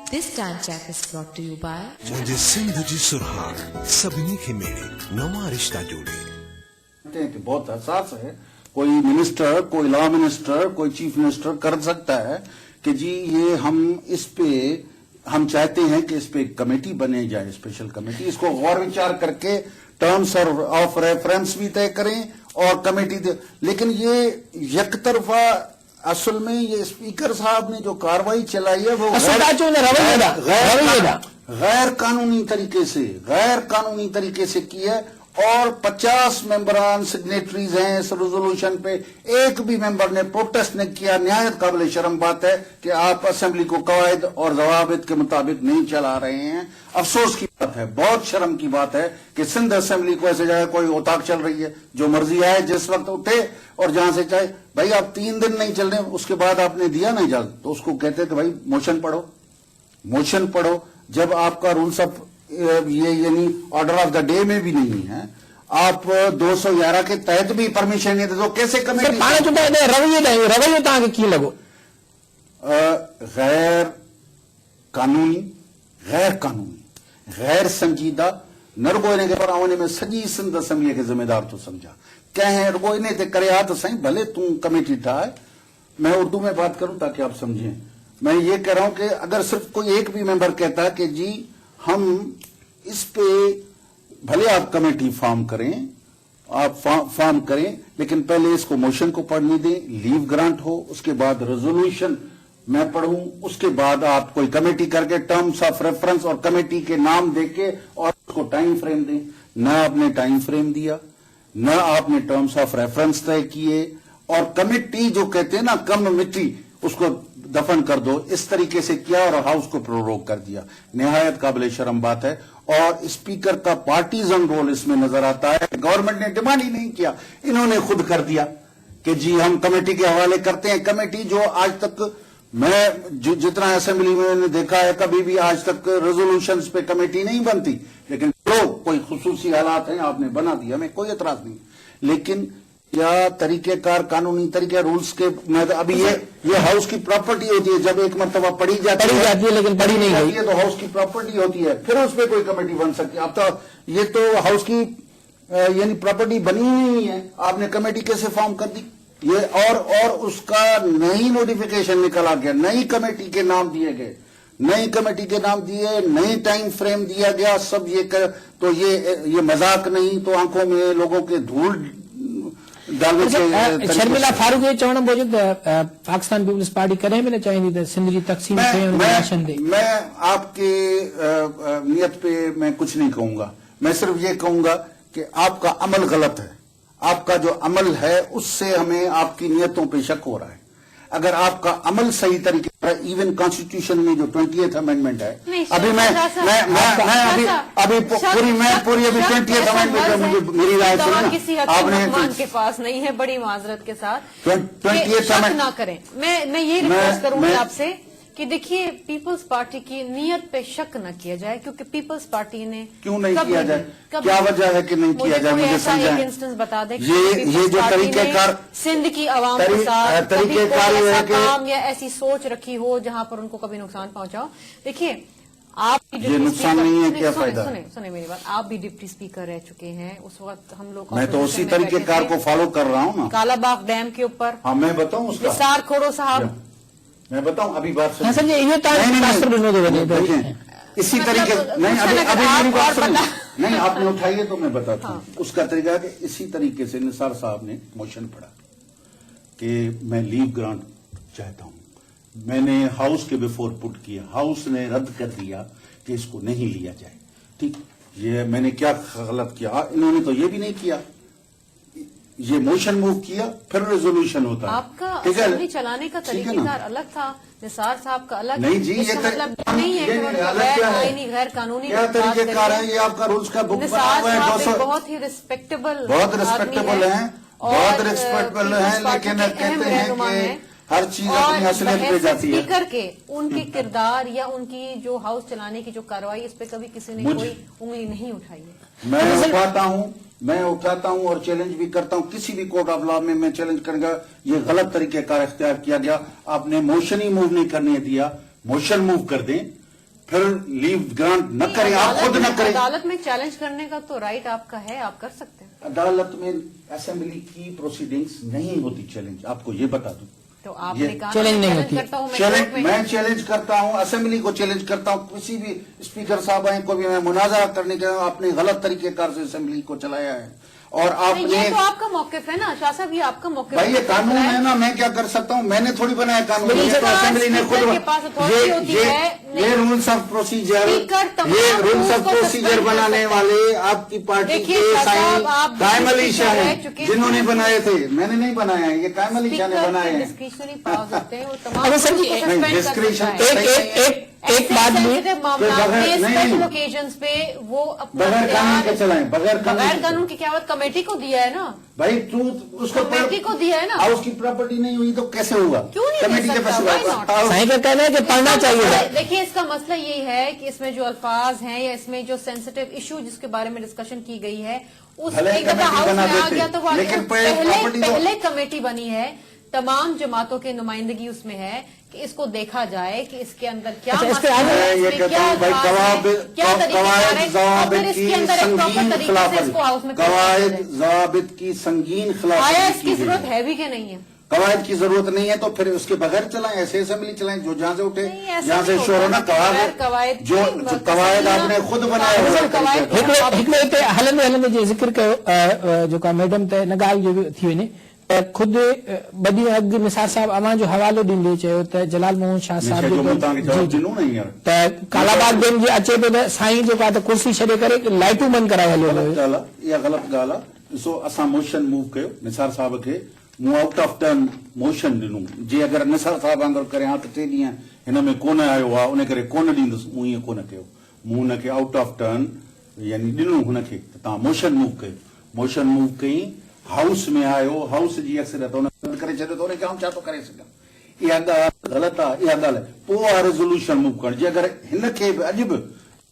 This time check is brought to you by मुझे सिंध जी सुरहार सभिनी खे मेड़े नवा रिश्ता जोड़े. کہ بہت حساس ہے، کوئی منسٹر، کوئی لا منسٹر، کوئی چیف منسٹر کر سکتا ہے کہ جی یہ ہم اس پہ ہم چاہتے ہیں کہ اس پہ کمیٹی بنے جائے، اسپیشل کمیٹی، اس کو غور وچار کر کے ٹرمز آف ریفرنس بھی طے کریں اور کمیٹی دے. لیکن یہ یک طرفہ اصل میں یہ اسپیکر صاحب نے جو کاروائی چلائی ہے وہ غیر قانونی طریقے سے کی ہے، اور 50 ممبران سگنیٹریز ہیں اس ریزولوشن پہ، ایک بھی ممبر نے پروٹیسٹ نہیں کیا. نہایت قابل شرم بات ہے کہ آپ اسمبلی کو قواعد اور ضوابط کے مطابق نہیں چلا رہے ہیں. افسوس کی بات ہے، بہت شرم کی بات ہے کہ سندھ اسمبلی کو ایسے جگہ کوئی اوتاق چل رہی ہے، جو مرضی آئے جس وقت اٹھے اور جہاں سے چاہے. بھائی آپ 3 دن نہیں چل رہے، اس کے بعد آپ نے دیا نہیں اجازت، تو اس کو کہتے ہیں کہ بھائی موشن پڑھو. جب آپ کا رولس آف یہ یعنی آرڈر آف دا ڈے میں بھی نہیں ہے، آپ 211 کے تحت بھی پرمیشن نہیں دے تو کیسے کمیٹی؟ رویو تاں کی لگو؟ غیر قانونی، غیر سنجیدہ. نرگو ان کے پر آنے میں سجی سندھ اسمبلی کے ذمہ دار تو سمجھا کہیں رگو انہیں تے کرے ہاتھ سائیں بھلے تم کمیٹی ٹھائے. میں اردو میں بات کروں تاکہ آپ سمجھیں. میں یہ کہہ رہا ہوں کہ اگر صرف کوئی ایک بھی ممبر کہتا ہے کہ جی ہم اس پہ بھلے آپ کمیٹی فارم کریں لیکن پہلے اس کو موشن کو پڑھنے دیں، لیو گرانٹ ہو، اس کے بعد ریزولوشن میں پڑھوں، اس کے بعد آپ کوئی کمیٹی کر کے ٹرمز آف ریفرنس اور کمیٹی کے نام دے کے اور اس کو ٹائم فریم دیں. نہ آپ نے ٹائم فریم دیا، نہ آپ نے ٹرمز آف ریفرنس طے کیے، اور کمیٹی جو کہتے ہیں نا کمیٹی، اس کو دفن کر دو، اس طریقے سے کیا اور ہاؤس کو پروروگ کر دیا. نہایت قابل شرم بات ہے، اور اسپیکر کا پارٹیزن رول اس میں نظر آتا ہے. گورنمنٹ نے ڈیمانڈ ہی نہیں کیا، انہوں نے خود کر دیا کہ جی ہم کمیٹی کے حوالے کرتے ہیں. کمیٹی جو آج تک میں جتنا اسمبلی میں نے دیکھا ہے کبھی بھی آج تک ریزولوشنز پہ کمیٹی نہیں بنتی، لیکن جو کوئی خصوصی حالات ہیں آپ نے بنا دیا، ہمیں کوئی اعتراض نہیں. لیکن یا طریقہ کار، قانونی طریقہ، رولز کے ابھی یہ ہاؤس کی پراپرٹی ہوتی ہے، جب ایک مرتبہ پڑھی جاتی ہے لیکن پڑھی نہیں گئی تو ہاؤس کی پراپرٹی ہوتی ہے، پھر اس پہ کوئی کمیٹی بن سکتی ہے. اب تو یہ تو ہاؤس کی یعنی پراپرٹی بنی ہی نہیں ہے، آپ نے کمیٹی کیسے فارم کر دی؟ یہ اور اس کا نئی نوٹیفیکیشن نکلا گیا، نئی کمیٹی کے نام دیے گئے، نئی ٹائم فریم دیا گیا، سب تو یہ مذاق نہیں تو آنکھوں میں لوگوں کے دھول ڈالنے سے. شرمیلا فاروق یہ چونا موجود پاکستان پیپلز پارٹی کریں بھی نہ چاہیں دی سندھ کی تقسیم میں آپ کے نیت پہ میں کچھ نہیں کہوں گا. میں صرف یہ کہوں گا کہ آپ کا عمل غلط ہے. آپ کا جو عمل ہے اس سے ہمیں آپ کی نیتوں پہ شک ہو رہا ہے. اگر آپ کا عمل صحیح طریقے سے، ایون کانسٹیٹیوشن میں جو 20th امینڈمنٹ ہے، ابھی پوری 20th امینڈمنٹ میری رائے کسی حد کے پاس نہیں ہے، بڑی معذرت کے ساتھ 20th نہ کریں. میں یہ ریکویسٹ کروں گی آپ سے کہ دیکھیے پیپلز پارٹی کی نیت پہ شک نہ کیا جائے، کیونکہ پیپلز پارٹی نے کیوں نہیں کیا جائے؟ کیا وجہ ہے کہ نہیں کیا جائے؟ مجھے سمجھائیں. ایک انسٹنس بتا دیں یہ جو طریقہ کار سندھ کی عوام کے ساتھ کبھی کوئی ایسا کام یا ایسی سوچ رکھی ہو جہاں پر ان کو کبھی نقصان پہنچاؤ. دیکھیے آپ یہ نقصان نہیں ہے، کیا فائدہ؟ سنیں میری بات، آپ بھی ڈپٹی اسپیکر رہ چکے ہیں، اس وقت ہم لوگ میں تو اسی طریقہ کار کو فالو کر رہا ہوں نا. کالا باغ ڈیم کے اوپر ہاں میں بتاؤں اس کا نثار کھوڑو صاحب، میں بتاؤں ابھی بات اسی طریقے نہیں آپ نے اٹھائی ہے تو میں بتاتا ہوں. اس کا طریقہ ہے کہ اسی طریقے سے نثار صاحب نے موشن پڑھا کہ میں لیو گرانٹ چاہتا ہوں. میں نے ہاؤس کے بیفور پٹ کیا، ہاؤس نے رد کر دیا کہ اس کو نہیں لیا جائے. ٹھیک، یہ میں نے کیا غلط کیا؟ انہوں نے تو یہ بھی نہیں کیا. یہ موشن موو کیا پھر ریزولوشن ہوتا ہے. آپ کا ٹھیک ہے؟ اسمبلی چلانے کا ٹھیک ہے طریقہ نا؟ کار الگ تھا، نثار صاحب کا الگ. نہیں جی، اس یہ کا مطلب نہیں ہے کہ یہ وہ الگ غیر کیا ہے؟ آئینی غیر قانونی کیا بات طریقہ کار کریں. ہے؟ یہ آپ کا رولز کا بک بنا نثار ہوا ہے صاحب 200. ایک بہت ہی ریسپیکٹیبل بہت ریسپیکٹیبل ہیں، بہت ریسپیکٹیبل ہیں، لیکن کہتے ہیں کہ ہر چیز اپنی اصلیت پہ جاتی ہے. اسپیکر کے ان کے کردار یا ان کی جو ہاؤس چلانے کی جو کارروائی، اس پہ کبھی کسی نے کوئی انگلی نہیں اٹھائی ہے. میں اٹھاتا ہوں اور چیلنج بھی کرتا ہوں. کسی بھی کورٹ آف لا میں چیلنج کروں گا یہ غلط طریقہ کار اختیار کیا گیا. آپ نے موشن ہی موو نہیں کرنے دیا، موشن موو کر دیں پھر لیو گرانٹ نہ کریں، آپ خود نہ کریں. عدالت میں چیلنج کرنے کا تو رائٹ آپ کا ہے، آپ کر سکتے ہیں. عدالت میں اسمبلی کی پروسیڈنگز نہیں ہوتی چیلنج، آپ کو یہ بتا دوں. تو آپ نے کہا چیلنج نہیں ہوتی. کرتا ہوں میں چیلنج کرتا ہوں، اسمبلی کو چیلنج کرتا ہوں. کسی بھی اسپیکر صاحب کو بھی میں مناظرہ کرنے کے آپ نے غلط طریقے کار سے اسمبلی کو چلایا ہے. اور آپ نے یہ تو آپ کا موقف ہے نا شاہ صاحب، یہ آپ کا موقف بھائی یہ قانون ہے نا، میں کیا کر سکتا ہوں؟ میں نے تھوڑی بنایا قانون، یہ تو اسمبلی نے خود. یہ رولس آف پروسیجر، یہ رولس آف پروسیجر بنانے والے آپ کی پارٹی کے سائن قائم علی شاہ ہیں جنہوں نے بنائے تھے. میں نے نہیں بنایا ہے، یہ قائم علی شاہ نے بنائے ہیں. ایک بات بھی اوکیزنس پہ وہ بغیر قانون کے چلائیں، بغیر قانون کی قیادت کمیٹی کو دیا ہے نا. بھائی تو اس کو کمیٹی کو دیا ہے نا. اس کی پراپرٹی نہیں ہوئی تو کیسے ہوگا؟ کیوں نہیں کمیٹی کے پیسے. صحیح کا کہنا ہے کہ پڑھنا چاہیے. دیکھیے اس کا مسئلہ یہی ہے کہ اس میں جو الفاظ ہیں یا اس میں جو سینسیٹیو ایشو جس کے بارے میں ڈسکشن کی گئی ہے اس ایک دفعہ ہاؤس میں آ گیا تو وہ پہلے کمیٹی بنی ہے، تمام جماعتوں کے نمائندگی اس میں ہے کہ اس کو دیکھا جائے کہ اس کے اندر کیا قواعد ضوابط کی سنگین آیا اس خلاف کی ضرورت ہے بھی کہ نہیں ہے. قواعد کی ضرورت نہیں ہے تو پھر اس کے بغیر چلائیں، ایسے اسمبلی چلائیں جو جہاں سے اٹھے جہاں سے شور ہونا. جو قواعد آپ نے خود بنائے ہلندے جو ذکر کयो جو میڈم تے نگال جو تھی ونے خود بدی اگ نثار صاحب امان جو حوالو ॾींदे चयो त जलाल मोहन शाह साहब त कालाबाग बैंक जे अचे पियो त साईं जेको आहे त कुर्सी छॾे करे लाइटूं बंदि कराए हलियो वियो. इहा ग़लति ॻाल्हि आहे. ॾिसो असां मोशन मूव कयो, निसार साहब खे मूं आउट ऑफ टर्न मोशन ॾिनो. जे अगरि निसार साहब वांगुरु करे हा त 3 ॾींहं हिन में कोन आयो आहे उन करे कोन ॾींदुसि, मूं ईअं कोन कयो. मूं हुनखे आउट ऑफ टर्न यानी ॾिनो हुनखे त तव्हां मोशन मूव कयो. मोशन मूव कई, हाउस में आयो, हाउस जी अक्सरियत हुन रद्द करे छॾियो त हुनखे आउं छा थो करे सघां. इहा ॻाल्हि ग़लति आहे. इहा ॻाल्हि पोइ आहे रेज़ोल्यूशन मूव करणु. जे अगरि हिनखे बि अॼु बि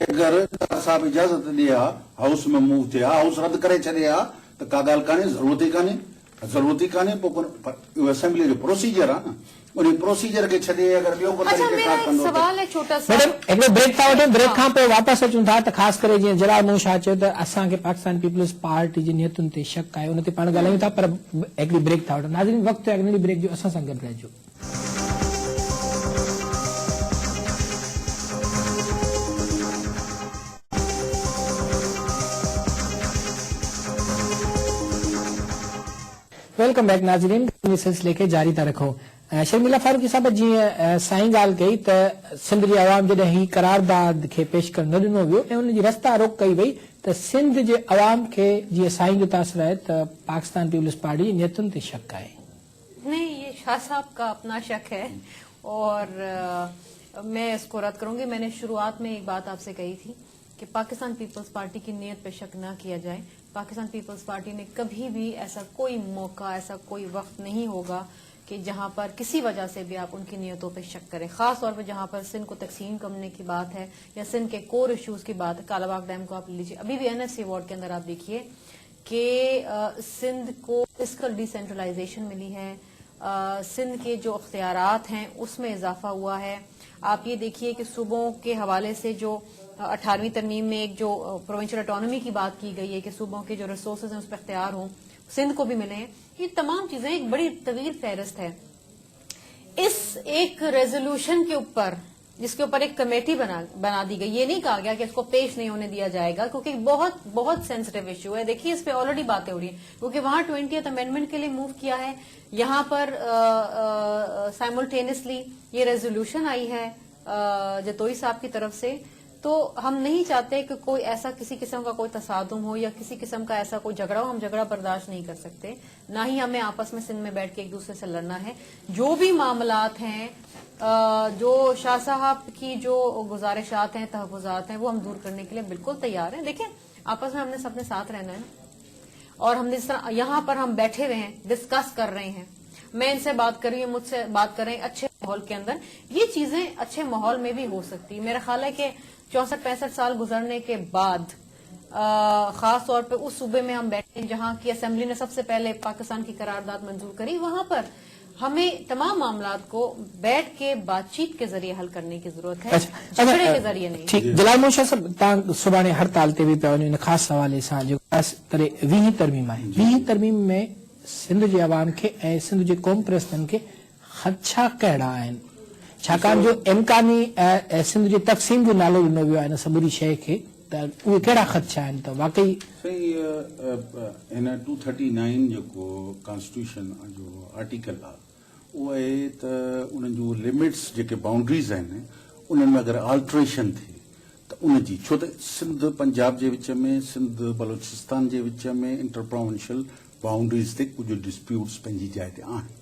अगरि साहिब इजाज़त ॾे हा हाउस में मूव थिए हा, हाउस रद्द करे छॾे हा त का ॻाल्हि कान्हे, ज़रूरत ई कान्हे. पोइ असेंबली जो प्रोसीजर आहे न, उन प्रोसीजर के छॾे अगरि ॿियो को सवाल है छोटा सा. मैडम हिकिड़ो ब्रेक था वठूं, ब्रेक खां पोइ वापसि अचूं था. त ख़ासि करे जीअं जलाल मोहन शाह चयो त असांखे पाकिस्तान पीपल्स पार्टी जी नियतुनि ते शक आहे, उन ते पाण ॻाल्हायूं था, पर हिकिड़ी ब्रेक था वठूं. नाज़रीन वक़्तु आहे हिकिड़ी ब्रेक जो, असां सां गॾु रहिजो. वेलकम बैक नाज़रीन, सिलसिले खे जारी था रखो. शर्मिला फारूकी साहब जीअं साईं ॻाल्हि कई त सिंध जी अवाम जॾहिं ही करारदाद खे पेश करणु न ॾिनो वियो ऐं उन जी रस्ता रोक कई वई त सिंध जे अवाम खे जीअं साईं जो तासर आहे त पाकिस्तान पीपल्स पार्टी जी नियतुनि ते शक आहे. नहीं, ये शाह साहब का अपना शक है और मैं इसको रद्द करूंगी. मैंने शुरुआत में एक बात आपसे कही थी कि पाकिस्तान पीपल्स पार्टी की नीयत पे शक ना किया जाए. पाकिस्तान पीपल्स पार्टी ने कभी भी ऐसा कोई मौका, ऐसा कोई वक्त नहीं होगा कि जहां पर किसी वजह से भी आप उनकी नीयतों पे शक करें. खास तौर पे जहां पर सिंध को तकसीम करने की बात है या सिंध के कोर इश्यूज की बात है. कालाबाग डैम को आप लीजिए, अभी भी एनएफसी वार्ड के अंदर आप देखिए कि सिंध को फिस्कल डिसेंट्रलाइजेशन मिली है, सिंध के जो अख्तियारात हैं उसमें इजाफा हुआ है. आप ये देखिए कि सूबों के हवाले से जो 18वीं तरमीम में एक जो प्रोविंशियल ऑटोनॉमी की बात की गई है कि सूबों के जो रिसोर्सेज हैं उस पर अख्तियार हों, सिंध को भी मिले हैं. ये तमाम चीजें एक बड़ी तवील फहरिस्त है. इस एक रेजोल्यूशन के ऊपर जिसके ऊपर एक कमेटी बना दी गई, ये नहीं कहा गया कि इसको पेश नहीं होने दिया जाएगा क्योंकि बहुत बहुत सेंसिटिव इश्यू है. देखिए इस पे ऑलरेडी बातें हो रही हैं क्योंकि वहां 20th अमेंडमेंट के लिए मूव किया है, यहां पर साइमल्टेनियसली ये रेजोल्यूशन आई है जतोई साहब की तरफ से. تو ہم نہیں چاہتے کہ کوئی ایسا کسی قسم کا کوئی تصادم ہو یا کسی قسم کا ایسا کوئی جھگڑا ہو. ہم جھگڑا برداشت نہیں کر سکتے, نہ ہی ہمیں آپس میں سندھ میں بیٹھ کے ایک دوسرے سے لڑنا ہے. جو بھی معاملات ہیں, جو شاہ صاحب کی جو گزارشات ہیں, تحفظات ہیں, وہ ہم دور کرنے کے لیے بالکل تیار ہیں. دیکھیں آپس میں ہم نے سب نے ساتھ رہنا ہے, اور ہم جس طرح یہاں پر ہم بیٹھے ہوئے ہیں, ڈسکس کر رہے ہیں, میں ان سے بات کر رہی ہوں, مجھ سے بات کر رہے ہیں, اچھے ماحول کے اندر یہ چیزیں اچھے ماحول میں بھی ہو سکتی. میرا خیال ہے کہ 64-65 سال گزرنے کے بعد خاص طور پہ اس صوبے میں ہم بیٹھے ہیں جہاں کی اسمبلی نے سب سے پہلے پاکستان کی قرارداد منظور کری, وہاں پر ہمیں تمام معاملات کو بیٹھ کے بات چیت کے ذریعے حل کرنے کی ضرورت ہے, جھگڑے کے ذریعے نہیں. ٹھیک. جلال موشا صاحب, تव्हां सुभाणे हड़ताल ते बि पिया वञो इन ख़ासि हवाले सां, जेको ख़ासि करे 20 तरमीम आहे. 20 तरमीम में सिंध जे अवाम खे ऐं सिंध जे क़ौम परस्तनि खे ख़दशा कहिड़ा आहिनि, छाकाणि जो इम्कानी सिंध जे तक़सीम जो नालो ॾिनो वियो आहे इन सबूरी शइ खे, त उहे कहिड़ा ख़दशा आहिनि? त वाकई हिन 239 जेको कॉन्स्टिट्यूशन जो आर्टिकल आहे उहो आहे त उन्हनि जूं लिमिट्स जेके बाउंड्रीज़ आहिनि उन्हनि में अगरि आल्ट्रेशन थिए त उनजी, छो त सिंध पंजाब जे विच में, सिंध बलोचिस्तान जे विच में इंटर प्रोविंशियल बाउंड्रीज़ ते कुझु डिस्प्यूट्स पंहिंजी जाइ ते आहिनि,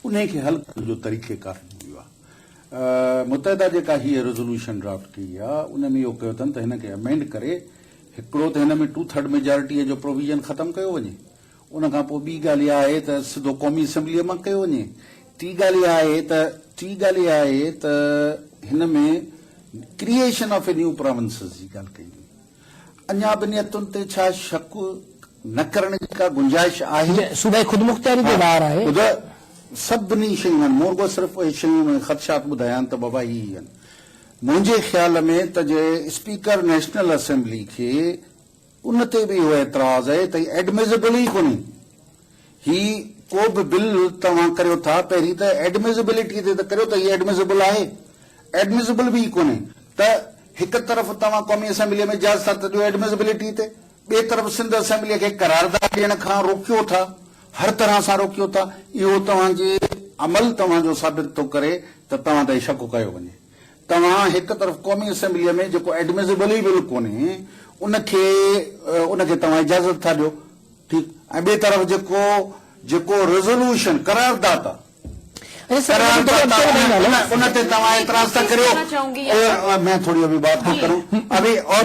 उन खे हल करण जो तरीक़ेकार हुयो आहे. मुतहदा जेका हीअ रेज़ोल्यूशन ड्राफ्ट कई आहे उन में इहो कयो अथनि त हिन खे अमेंड करे हिकिड़ो त हिन में 2/3 मेजॉरिटीअ जो प्रोविजन ख़तमु कयो वञे, उन खां पोइ ॿी ॻाल्हि इहा आहे त सिधो क़ौमी असेंबलीअ मां कयो वञे. टी ॻाल्हि इहा आहे त हिन में creation of a new provinces जी ॻाल्हि कई वई. अञा बिनियतुनि ते छा शक न करण जी का गुंजाइश आहे? सूबे ख़ुदमुख्तियारी ते ॿार आहे, सभिनी शयूं आहिनि, मोरगो सिर्फ़ु उहे शयूं ख़दशात ॿुधाया आहिनि त बाबा ही आहिनि. मुंहिंजे ख़्याल में त जे स्पीकर नेशनल असेंबली खे उन ते बि इहो एतिराज़ आहे त एडमिसिबल ई कोन्हे. ही को बि बिल तव्हां करियो था, पहिरीं त एडमिसिबिलिटी ते त करियो त हीअ एडमिसिबल आहे, एडमिसिबल बि कोन्हे. त हिकु तरफ़ तव्हां क़ौमी असेंबलीअ में इजाज़त था ॾियो एडमिसिबिलिटी ते, ॿिए तरफ़ सिंध असेंबलीअ खे करारदाद ॾियण खां रोकियो था, हर तरह सां रोकियो था. इहो तव्हांजे अमल तव्हांजो साबित थो करे त तव्हां ते शक कयो वञे. तव्हां हिकु तरफ़ क़ौमी असेंबलीअ में जेको एडमिसिबल ई बिल कोन्हे उनखे तव्हां इजाज़त था ॾियो, ठीकु, ऐं ॿिए तरफ़ जेको रेज़ोल्यूशन करारदाद आहे उन ते तव्हां एतराज़ था करियो. मैं थोड़ी अभी बात तो करूं अभी, और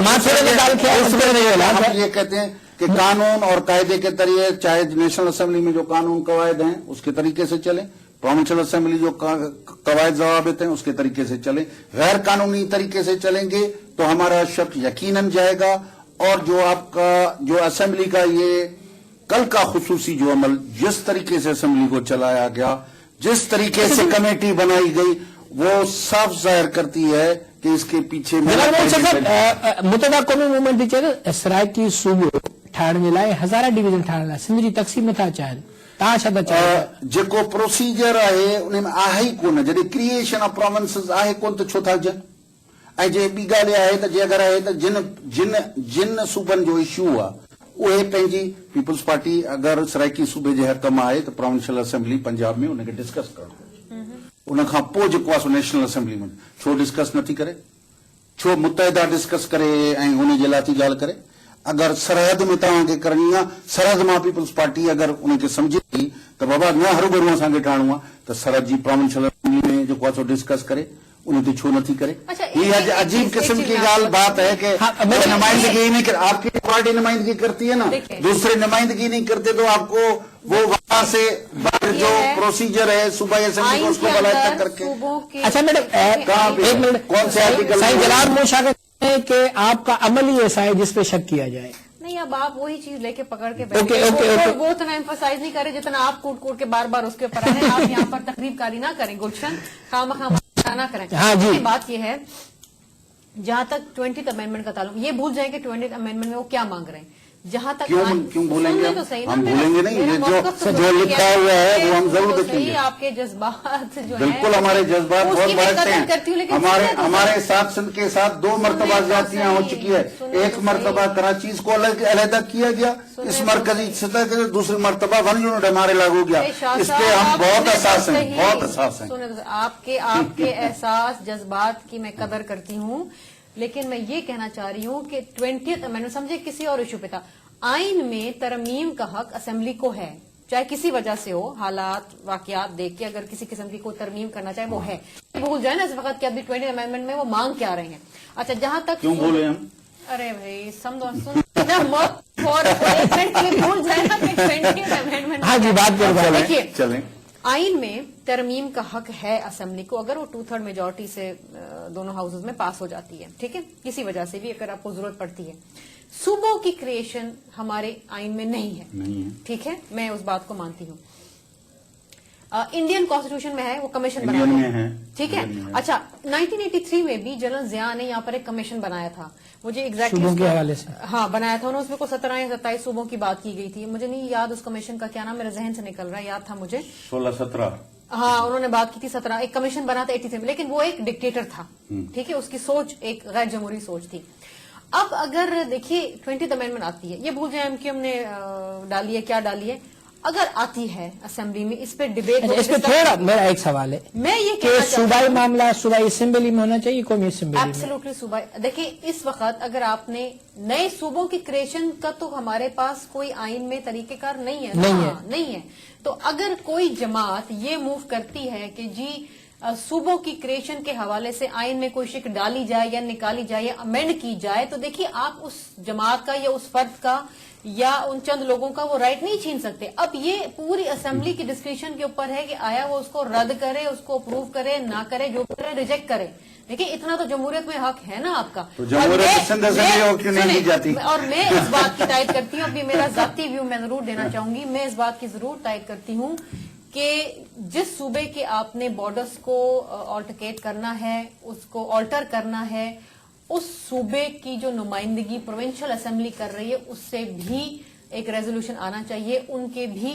हम ये कहते हैं कि कानून और कायदे के तरीके, चाहे नेशनल असेंबली में जो कानून कवायद हैं उसके तरीके से चले, प्रोविंशियल असेंबली जो कवायद जवाबित हैं उसके तरीके से चले. गैर कानूनी तरीके से चलेंगे तो हमारा शक यकीनन जाएगा. और जो आपका जो असेंबली का ये कल का खुसूसी जो अमल, जिस तरीके से असेंबली को चलाया गया, जिस तरीके से कमेटी बनाई गई, वो साफ जाहिर करती है कि इसके पीछे मुतहदा क़ौमी मूवमेंट जी चए सराइकी सूबो ठाहिण जे लाइ हज़ारा डिवीज़न ठाहिण लाइ सिंध जी तक़सीम नथा चाहिनि, तव्हां छा था चओ? जेको प्रोसीजर आहे उन में आहे ई कोन. जॾहिं क्रिएशन ऑफ प्रोविंसेस आहे कोन त छो था हुजनि? ऐं जे ॿी ॻाल्हि आहे त जे अगरि आहे त जिन सूबनि जो इशू आहे उहे पंहिंजी पीपल्स पार्टी अगरि सराइकी सूबे जे हक़ में आहे त प्रोविंशियल असेंबली पंजाब में उनखे डिस्कस करणु घुरिजे. उन खां पोइ जेको आहे सो नेशनल असेंबली में छो डिस्कस नथी करे? छो मुतहदा डिस्कस करे ऐं हुन जे लाइ थी ॻाल्हि करे? अगरि सरहद में तव्हांखे करणी आहे, सरहद मां पीपल्स पार्टी अगरि उनखे सम्झे थी त बाबा न हरूभरू असांखे ठाहिणो आहे त सरहद जी प्रोविंशियल असेंबली में जेको आहे सो डिस्कस करे, उन ते छो नथी करे? ये अजीब किस्म की बात है कि नुमाइंदगी नहीं कर, आपकी पार्टी नुमाइंदगी करती है ना, दूसरे नुमाइंदगी नहीं करते तो आपको वो वहां से जो प्रोसीजर है सूबाई असेंबली को उसको बलात्कार करके. अच्छा मैडम एक मिनट, कौन से आर्टिकल? जलाल मोशा कहते हैं कि आपका अमल ही ऐसा है जिस पे शक किया जाए. नहीं, अब आप वही चीज लेके पकड़ के बैठे, वो उतना एम्फोसाइज नहीं करे जितना आप कूट के बार बार उसके ऊपर आए. आप यहाँ पर तकरीबकारी ना करें गुलशन, खामखा ना करें. हाँ जी. बात ये है, जहां तक 20th अमेंडमेंट का ताल्लुक, ये भूल जाए कि 20th अमेंडमेंट में वो क्या मांग रहे हैं. जहां तक क्यों भूलेंगे? तो सही हम भूलेंगे नहीं, जो लिखा हुआ है वो हम जरूर देखेंगे. आपके जज्बात जो बिल्कुल हमारे जज्बात बहुत बढ़ते हैं. हमारे साथ सिंध के साथ 2 मरतबा ज्यादतियां हो चुकी है. एक मरतबा कराची को अलहदा किया गया इस मरकजी सतह के, दूसरी मरतबा 1 यूनिट हमारे लागू गया. इस पे हम बहुत एहसास हैं, बहुत एहसास हैं. आपके एहसास जज्बात की मैं कदर करती हूँ, لیکن میں یہ کہنا چاہ رہی ہوں کہ 20th امینڈمنٹ سمجھے کسی اور ایشو پہ تھا، آئین میں ترمیم کا حق اسمبلی کو ہے، چاہے کسی وجہ سے ہو، حالات واقعات دیکھ کے اگر کسی قسم کی کوئی ترمیم کرنا چاہے وہ ہے، بھول جائے نا اس وقت کہ ابھی 20th امینڈمنٹ میں وہ مانگ کیا رہے ہیں. اچھا جہاں تک کیوں بولے ہم؟ ارے بھائی بھول جائے نا کہ 20th امینڈمنٹ. ہاں جی بات کر دیکھیے چلیں. آئین میں ترمیم کا حق ہے اسمبلی کو اگر وہ 2/3 میجورٹی سے دونوں ہاؤسز میں پاس ہو جاتی ہے، ٹھیک ہے، کسی وجہ سے بھی اگر آپ کو ضرورت پڑتی ہے. صوبوں کی کریشن ہمارے آئین میں نہیں ہے، ٹھیک ہے، میں اس بات کو مانتی ہوں. انڈین کانسٹیٹیوشن میں ہے، وہ کمیشن بنایا ہے، ٹھیک ہے. اچھا 1983 میں بھی جنرل ضیاء نے یہاں پر ایک کمیشن بنایا تھا، مجھے صوبوں کے حوالے سے ہاں بنایا تھا انہوں نے، اس میں کو 17 یا 27 صوبوں کی بات کی گئی تھی. مجھے نہیں یاد اس کمیشن کا کیا نام، میرے ذہن سے نکل رہا ہے، یاد تھا مجھے 16-17. ہاں انہوں نے بات کی تھی 17، ایک کمیشن بنا تھا 83 میں، لیکن وہ ایک ڈکٹیٹر تھا، ٹھیک ہے، اس کی سوچ ایک غیر جمہوری سوچ تھی. اب اگر دیکھیے 20th امینڈمنٹ آتی ہے، یہ بھول جائیں کہ ہم نے ڈالی ہے کیا ڈالی ہے، اگر آتی ہے اسمبلی میں اس پہ ڈبیٹ. اس پہ تھوڑا میرا ایک سوال ہے میں یہ کہ صوبائی معاملہ صوبائی اسمبلی میں ہونا چاہیے، قومی اسمبلی میں؟ ایبسلیوٹلی صوبائی. دیکھیں اس وقت اگر آپ نے نئے صوبوں کی کریشن کا تو ہمارے پاس کوئی آئین میں طریقہ کار نہیں ہے، نہیں ہے. تو اگر کوئی جماعت یہ موو کرتی ہے کہ جی صوبوں کی کریشن کے حوالے سے آئین میں کوئی شک ڈالی جائے یا نکالی جائے یا امینڈ کی جائے، تو دیکھیے آپ اس جماعت کا یا اس فرد کا یا ان چند لوگوں کا وہ رائٹ نہیں چھین سکتے. اب یہ پوری اسمبلی کی ڈسکریشن کے اوپر ہے کہ آیا وہ اس کو رد کرے، اس کو اپروو کرے، نہ کرے، جو کرے ریجیکٹ کرے. دیکھیں اتنا تو جمہوریت میں حق ہے نا آپ کا. اور میں اس بات کی تائید کرتی ہوں، ابھی میرا ذاتی ویو میں ضرور دینا چاہوں گی، میں اس بات کی ضرور تائید کرتی ہوں کہ جس صوبے کے آپ نے بارڈرز کو آلٹرکیٹ کرنا ہے، اس کو آلٹر کرنا ہے، اس صوبے کی جو نمائندگی پروونشل اسمبلی کر رہی ہے اس سے بھی ایک ریزولوشن آنا چاہیے، ان کے بھی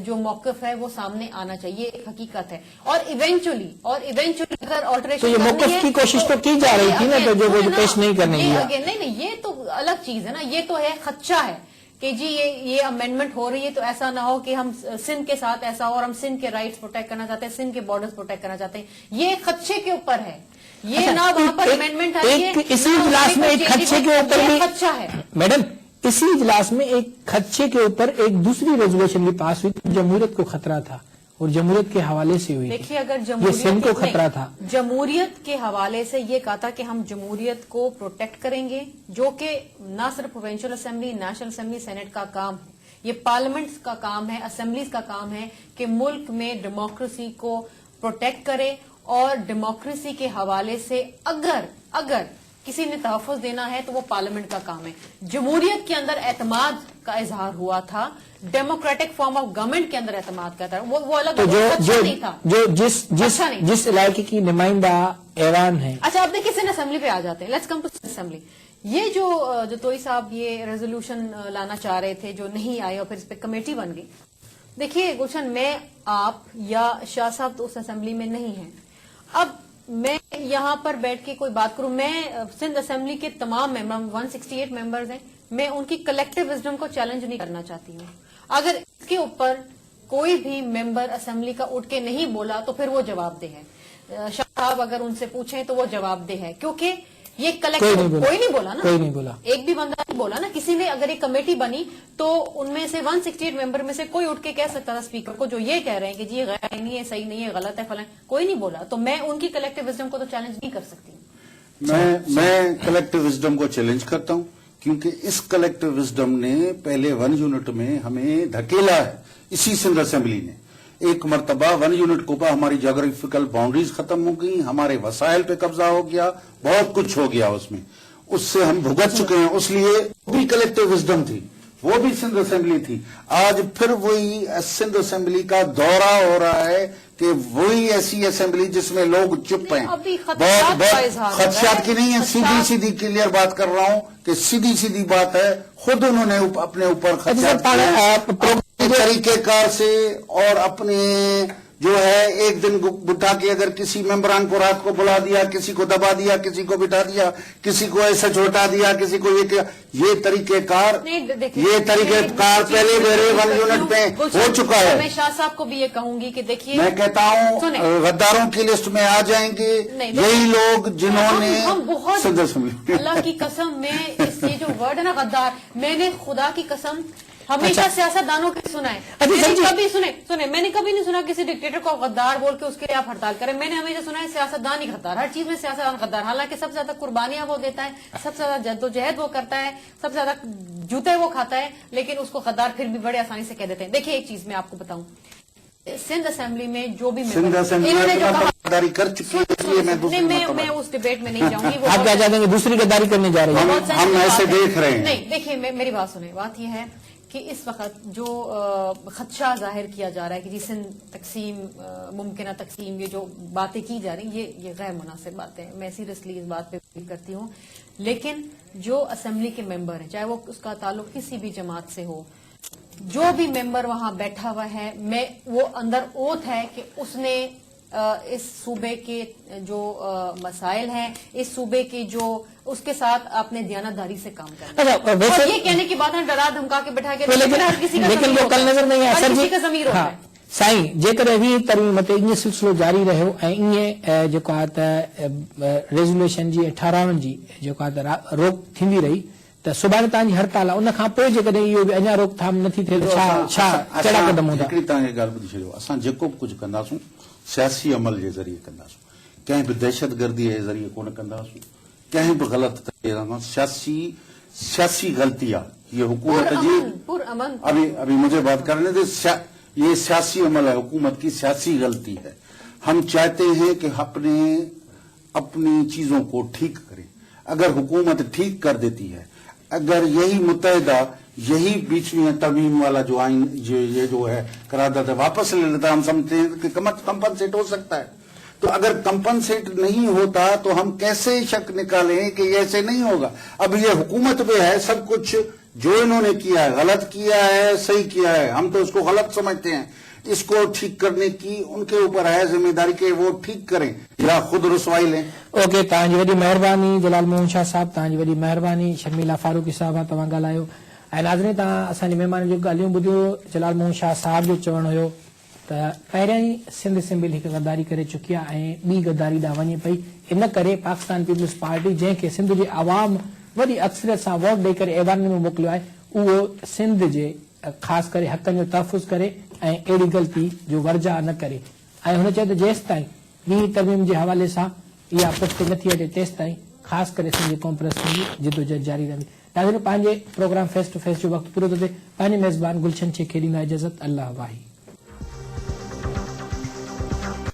جو موقف ہے وہ سامنے آنا چاہیے، ایک حقیقت ہے. اور ایونچولی اگر آلٹریشن تو یہ موقف کی کوشش تو کی جا رہی تھی نا، تو جو پیش نہیں کرنے دیا. نہیں یہ تو الگ چیز ہے نا، یہ تو ہے خدشہ ہے کہ جی یہ امینڈمنٹ ہو رہی ہے تو ایسا نہ ہو کہ ہم سندھ کے ساتھ ایسا ہو اور ہم سندھ کے رائٹس پروٹیکٹ کرنا چاہتے ہیں، سندھ کے بارڈرز پروٹیکٹ کرنا چاہتے ہیں. یہ خدشے کے اوپر ہے، یہ نہ وہاں پر امینڈمنٹ آئی ہے، اسی اجلاس میں ایک خدشے کے اوپر بھی خدشہ ہے. میڈم اسی اجلاس میں ایک خدشے کے اوپر ایک دوسری ریزولوشن بھی پاس ہوئی، جمہوریت کو خطرہ تھا اور جمہوریت کے حوالے سے ہوئی. دیکھیے اگر یہ سندھ کو خطرہ تھا، جمہوریت کے حوالے سے یہ کہا تھا کہ ہم جمہوریت کو پروٹیکٹ کریں گے، جو کہ نہ صرف provincial assembly, national assembly, senate کا کام ہے، یہ پارلیمنٹس کا کام ہے، اسمبلیز کا کام ہے کہ ملک میں ڈیموکریسی کو پروٹیکٹ کرے. اور ڈیموکریسی کے حوالے سے اگر کسی نے تحفظ دینا ہے تو وہ پارلیمنٹ کا کام ہے. جمہوریت کے اندر اعتماد کا اظہار ہوا تھا، ڈیموکریٹک فارم آف گورنمنٹ کے اندر اعتماد کا تھا، وہ الگ نہیں تھا جو جس علاقے کی نمائندہ ایوان ہے. اچھا اب دیکھیں سندھ اسمبلی پہ آ جاتے ہیں، لیٹس کم ٹو اسمبلی. یہ جو توئی صاحب یہ ریزولوشن لانا چاہ رہے تھے جو نہیں آئے اور پھر اس پہ کمیٹی بن گئی. دیکھیے گلشن، میں آپ یا شاہ صاحب تو اس اسمبلی میں نہیں ہیں. اب میں یہاں پر بیٹھ کے کوئی بات کروں، میں سندھ اسمبلی کے تمام ممبر 168 ممبرز ہیں، میں ان کی کلیکٹیو وزڈم کو چیلنج نہیں کرنا چاہتی ہوں. اگر اس کے اوپر کوئی بھی ممبر اسمبلی کا اٹھ کے نہیں بولا تو پھر وہ جواب دہ ہے. شاہ صاحب اگر ان سے پوچھیں تو وہ جواب دہ ہے، کیونکہ یہ کلیکٹیو کوئی نہیں بولا نا، کوئی نہیں بولا، ایک بھی بندہ نہیں بولا نا. کسی نے اگر ایک کمیٹی بنی تو ان میں سے 168 ممبر میں سے کوئی اٹھ کے کہہ سکتا تھا اسپیکر کو جو یہ کہہ رہے ہیں کہ جی یہ غیر نہیں ہے، صحیح نہیں ہے، غلط ہے، فلاں. کوئی نہیں بولا، تو میں ان کی کلیکٹیو وزڈم کو تو چیلنج نہیں کر سکتی. میں کلیکٹیو وزڈم کو چیلنج کرتا ہوں، کیونکہ اس کلیکٹیو وزڈم نے پہلے 1 یونٹ میں ہمیں دھکیلا ہے. اسی سندھ اسمبلی نے ایک مرتبہ 1 یونٹ کو ہماری جغرافیکل باؤنڈریز ختم ہو گئی، ہمارے وسائل پہ قبضہ ہو گیا، بہت کچھ ہو گیا اس میں، اس سے ہم بھگت چکے ہیں. اس لیے وہ بھی کلیکٹیو وزڈم تھی، وہ بھی سندھ اسمبلی تھی. آج پھر وہی سندھ اسمبلی کا دورہ ہو رہا ہے کہ وہی ایسی اسمبلی جس میں لوگ چپ ہیں. بہت خدشات کی نہیں ہے، سیدھی کلیئر بات کر رہا ہوں کہ سیدھی بات ہے. خود انہوں نے اپنے اوپر خدشات طریقہ کار سے اور اپنے جو ہے ایک دن بٹھا کے اگر کسی ممبران کو رات کو بلا دیا, کسی کو دبا دیا, کسی کو بٹھا دیا, کسی کو ایسا چھوٹا دیا, کسی کو یہ کیا, یہ طریقہ کار پہلے میرے 1 یونٹ میں ہو چکا ہے. میں شاہ صاحب کو بھی یہ کہوں گی کہ دیکھیے, میں کہتا ہوں غداروں کی لسٹ میں آ جائیں گے یہی لوگ جنہوں نے اللہ کی قسم میں یہ جو ورڈ ہے نا غدار, میں نے خدا کی قسم ہمیشہ سیاست دانوں کی سنا ہے. میں نے کبھی نہیں سنا کسی ڈکٹیٹر کو غدار بول کے اس کے لیے آپ ہڑتال کریں. میں نے ہمیشہ سنا ہے سیاست دان ہی غدار, ہر چیز میں سیاست دان غدار. حالانکہ سب سے زیادہ قربانیاں وہ دیتا ہے, سب سے زیادہ جدوجہد وہ کرتا ہے, سب سے زیادہ جوتے وہ کھاتا ہے, لیکن اس کو غدار پھر بھی بڑے آسانی سے کہہ دیتے ہیں. دیکھیے ایک چیز میں آپ کو بتاؤں, سندھ اسمبلی میں جو بھی غداری کر چکی ہے, میں اس ڈبیٹ میں نہیں جاؤں گی. آپ کیا چاہتے ہیں کہ دوسری غداری کرنے جا رہے ہیں؟ ہم ایسے دیکھ رہے ہیں. نہیں دیکھیے میری بات سنیں, بات یہ ہے کہ اس وقت جو خدشہ ظاہر کیا جا رہا ہے کہ جی سندھ تقسیم, ممکنہ تقسیم, یہ جو باتیں کی جا رہی ہیں یہ غیر مناسب باتیں ہیں. میں سیریسلی اس بات پہ فیل کرتی ہوں. لیکن جو اسمبلی کے ممبر ہیں, چاہے وہ اس کا تعلق کسی بھی جماعت سے ہو, جو بھی ممبر وہاں بیٹھا ہوا ہے, میں وہ اندر اوتھ ہے کہ اس نے اس صوبے کے جو مسائل ہیں, اس صوبے کے جو اس کے ساتھ اپنے دیانتداری سے کام کرنا. اور یہ کہنے کی بات ہے ڈرا دھمکا کے بٹھا کے, لیکن وہ کل نظر نہیں آیا کسی کا ضمیر ہوتا ہے. سائیں जेकर वी तरीक़े मते ईअं सिलसिलो जारी रहियो ऐं ईअं जेको आहे त रेज़ोल्यूशन जी 18 जी जेको आहे त रोक थींदी रही त सुभाणे तव्हांजी हड़ताल आहे, उन खां पोइ जेकॾहिं इहो बि अञा रोकथाम नथी थिए त छा कहिड़ा क़दम हूंदा? हिकिड़ी तव्हांखे ॻाल्हि ॿुधी छॾियो, असां जेको बि कुझु कंदासूं सियासी अमल जे ज़रिए कंदासूं, कंहिं बि दहशतगर्दीअ जे ज़रिए कोन कंदासूं, कंहिं बि ग़लति तरीक़े सियासी ग़लती आहे ये हुकूमत जी. अभी मुझे बात करने दे. ये सियासी अमल है, हुकूमत की सियासी गलती है. हम चाहते हैं कि अपनी चीजों को ठीक करें. अगर हुकूमत ठीक कर देती है, अगर यही मुत्तहिदा यही बीचवी तरमीम वाला जो आइन ये जो है करारदाद वापस ले लेता, हम समझते हैं कि कंपनसेट हो सकता है. तो अगर कंपनसेट नहीं होता तो हम कैसे शक निकालें कि ऐसे नहीं होगा. अब ये हुकूमत पे है सब कुछ, जो इन्होंने किया है गलत किया है सही किया है, हम तो उसको गलत समझते हैं. इसको ठीक करने की उनके ऊपर है जिम्मेदारी कि वो ठीक करें या खुद रुसवाई लें. ओके, तव्हांजी वॾी महिरबानी जलाल मोहन शाह साहब, तव्हांजी वॾी महिरबानी. शर्मिला फारूकी साहिबा तव्हां ॻाल्हायो. ऐं नाज़रीन, तव्हां असांजे महिमान जो ॻाल्हियूं ॿुधियो. जलाल मोहन शाह साहब जो चवणु हुयो त पहिरियां ई सिंध असेंबली हिकु गद्दारी करे चुकी आहे ऐं ॿी गद्दारी ॾांहुं वञे पई. इन करे पाकिस्तान पीपल्स पार्टी जंहिंखे सिंध जी आवाम वॾी अक्सरियत सां वोट ॾेई करे ऐवान में मोकिलियो आहे, उहो सिंध जे ख़ासि करे हक़नि जो तहफ़ुज़ करे ऐं अहिड़ी ग़लती जो वर्जा न करे. ऐं हुन चयो त जेसि ताईं ॿी तरमीम जे हवाले सां इहा पुठिते नथी हटे तेसि ताईं ख़ासि करे सिंध क़ौम परस्ती जी जिदोजहद जारी रहंदी. नाज़रीन, पंहिंजे प्रोग्राम फेस टू फेस जो वक़्तु पूरो थो थिए. पंहिंजे मेज़बान गुलशन शेख खे ॾींदा इजाज़त. अल्लाह वाही.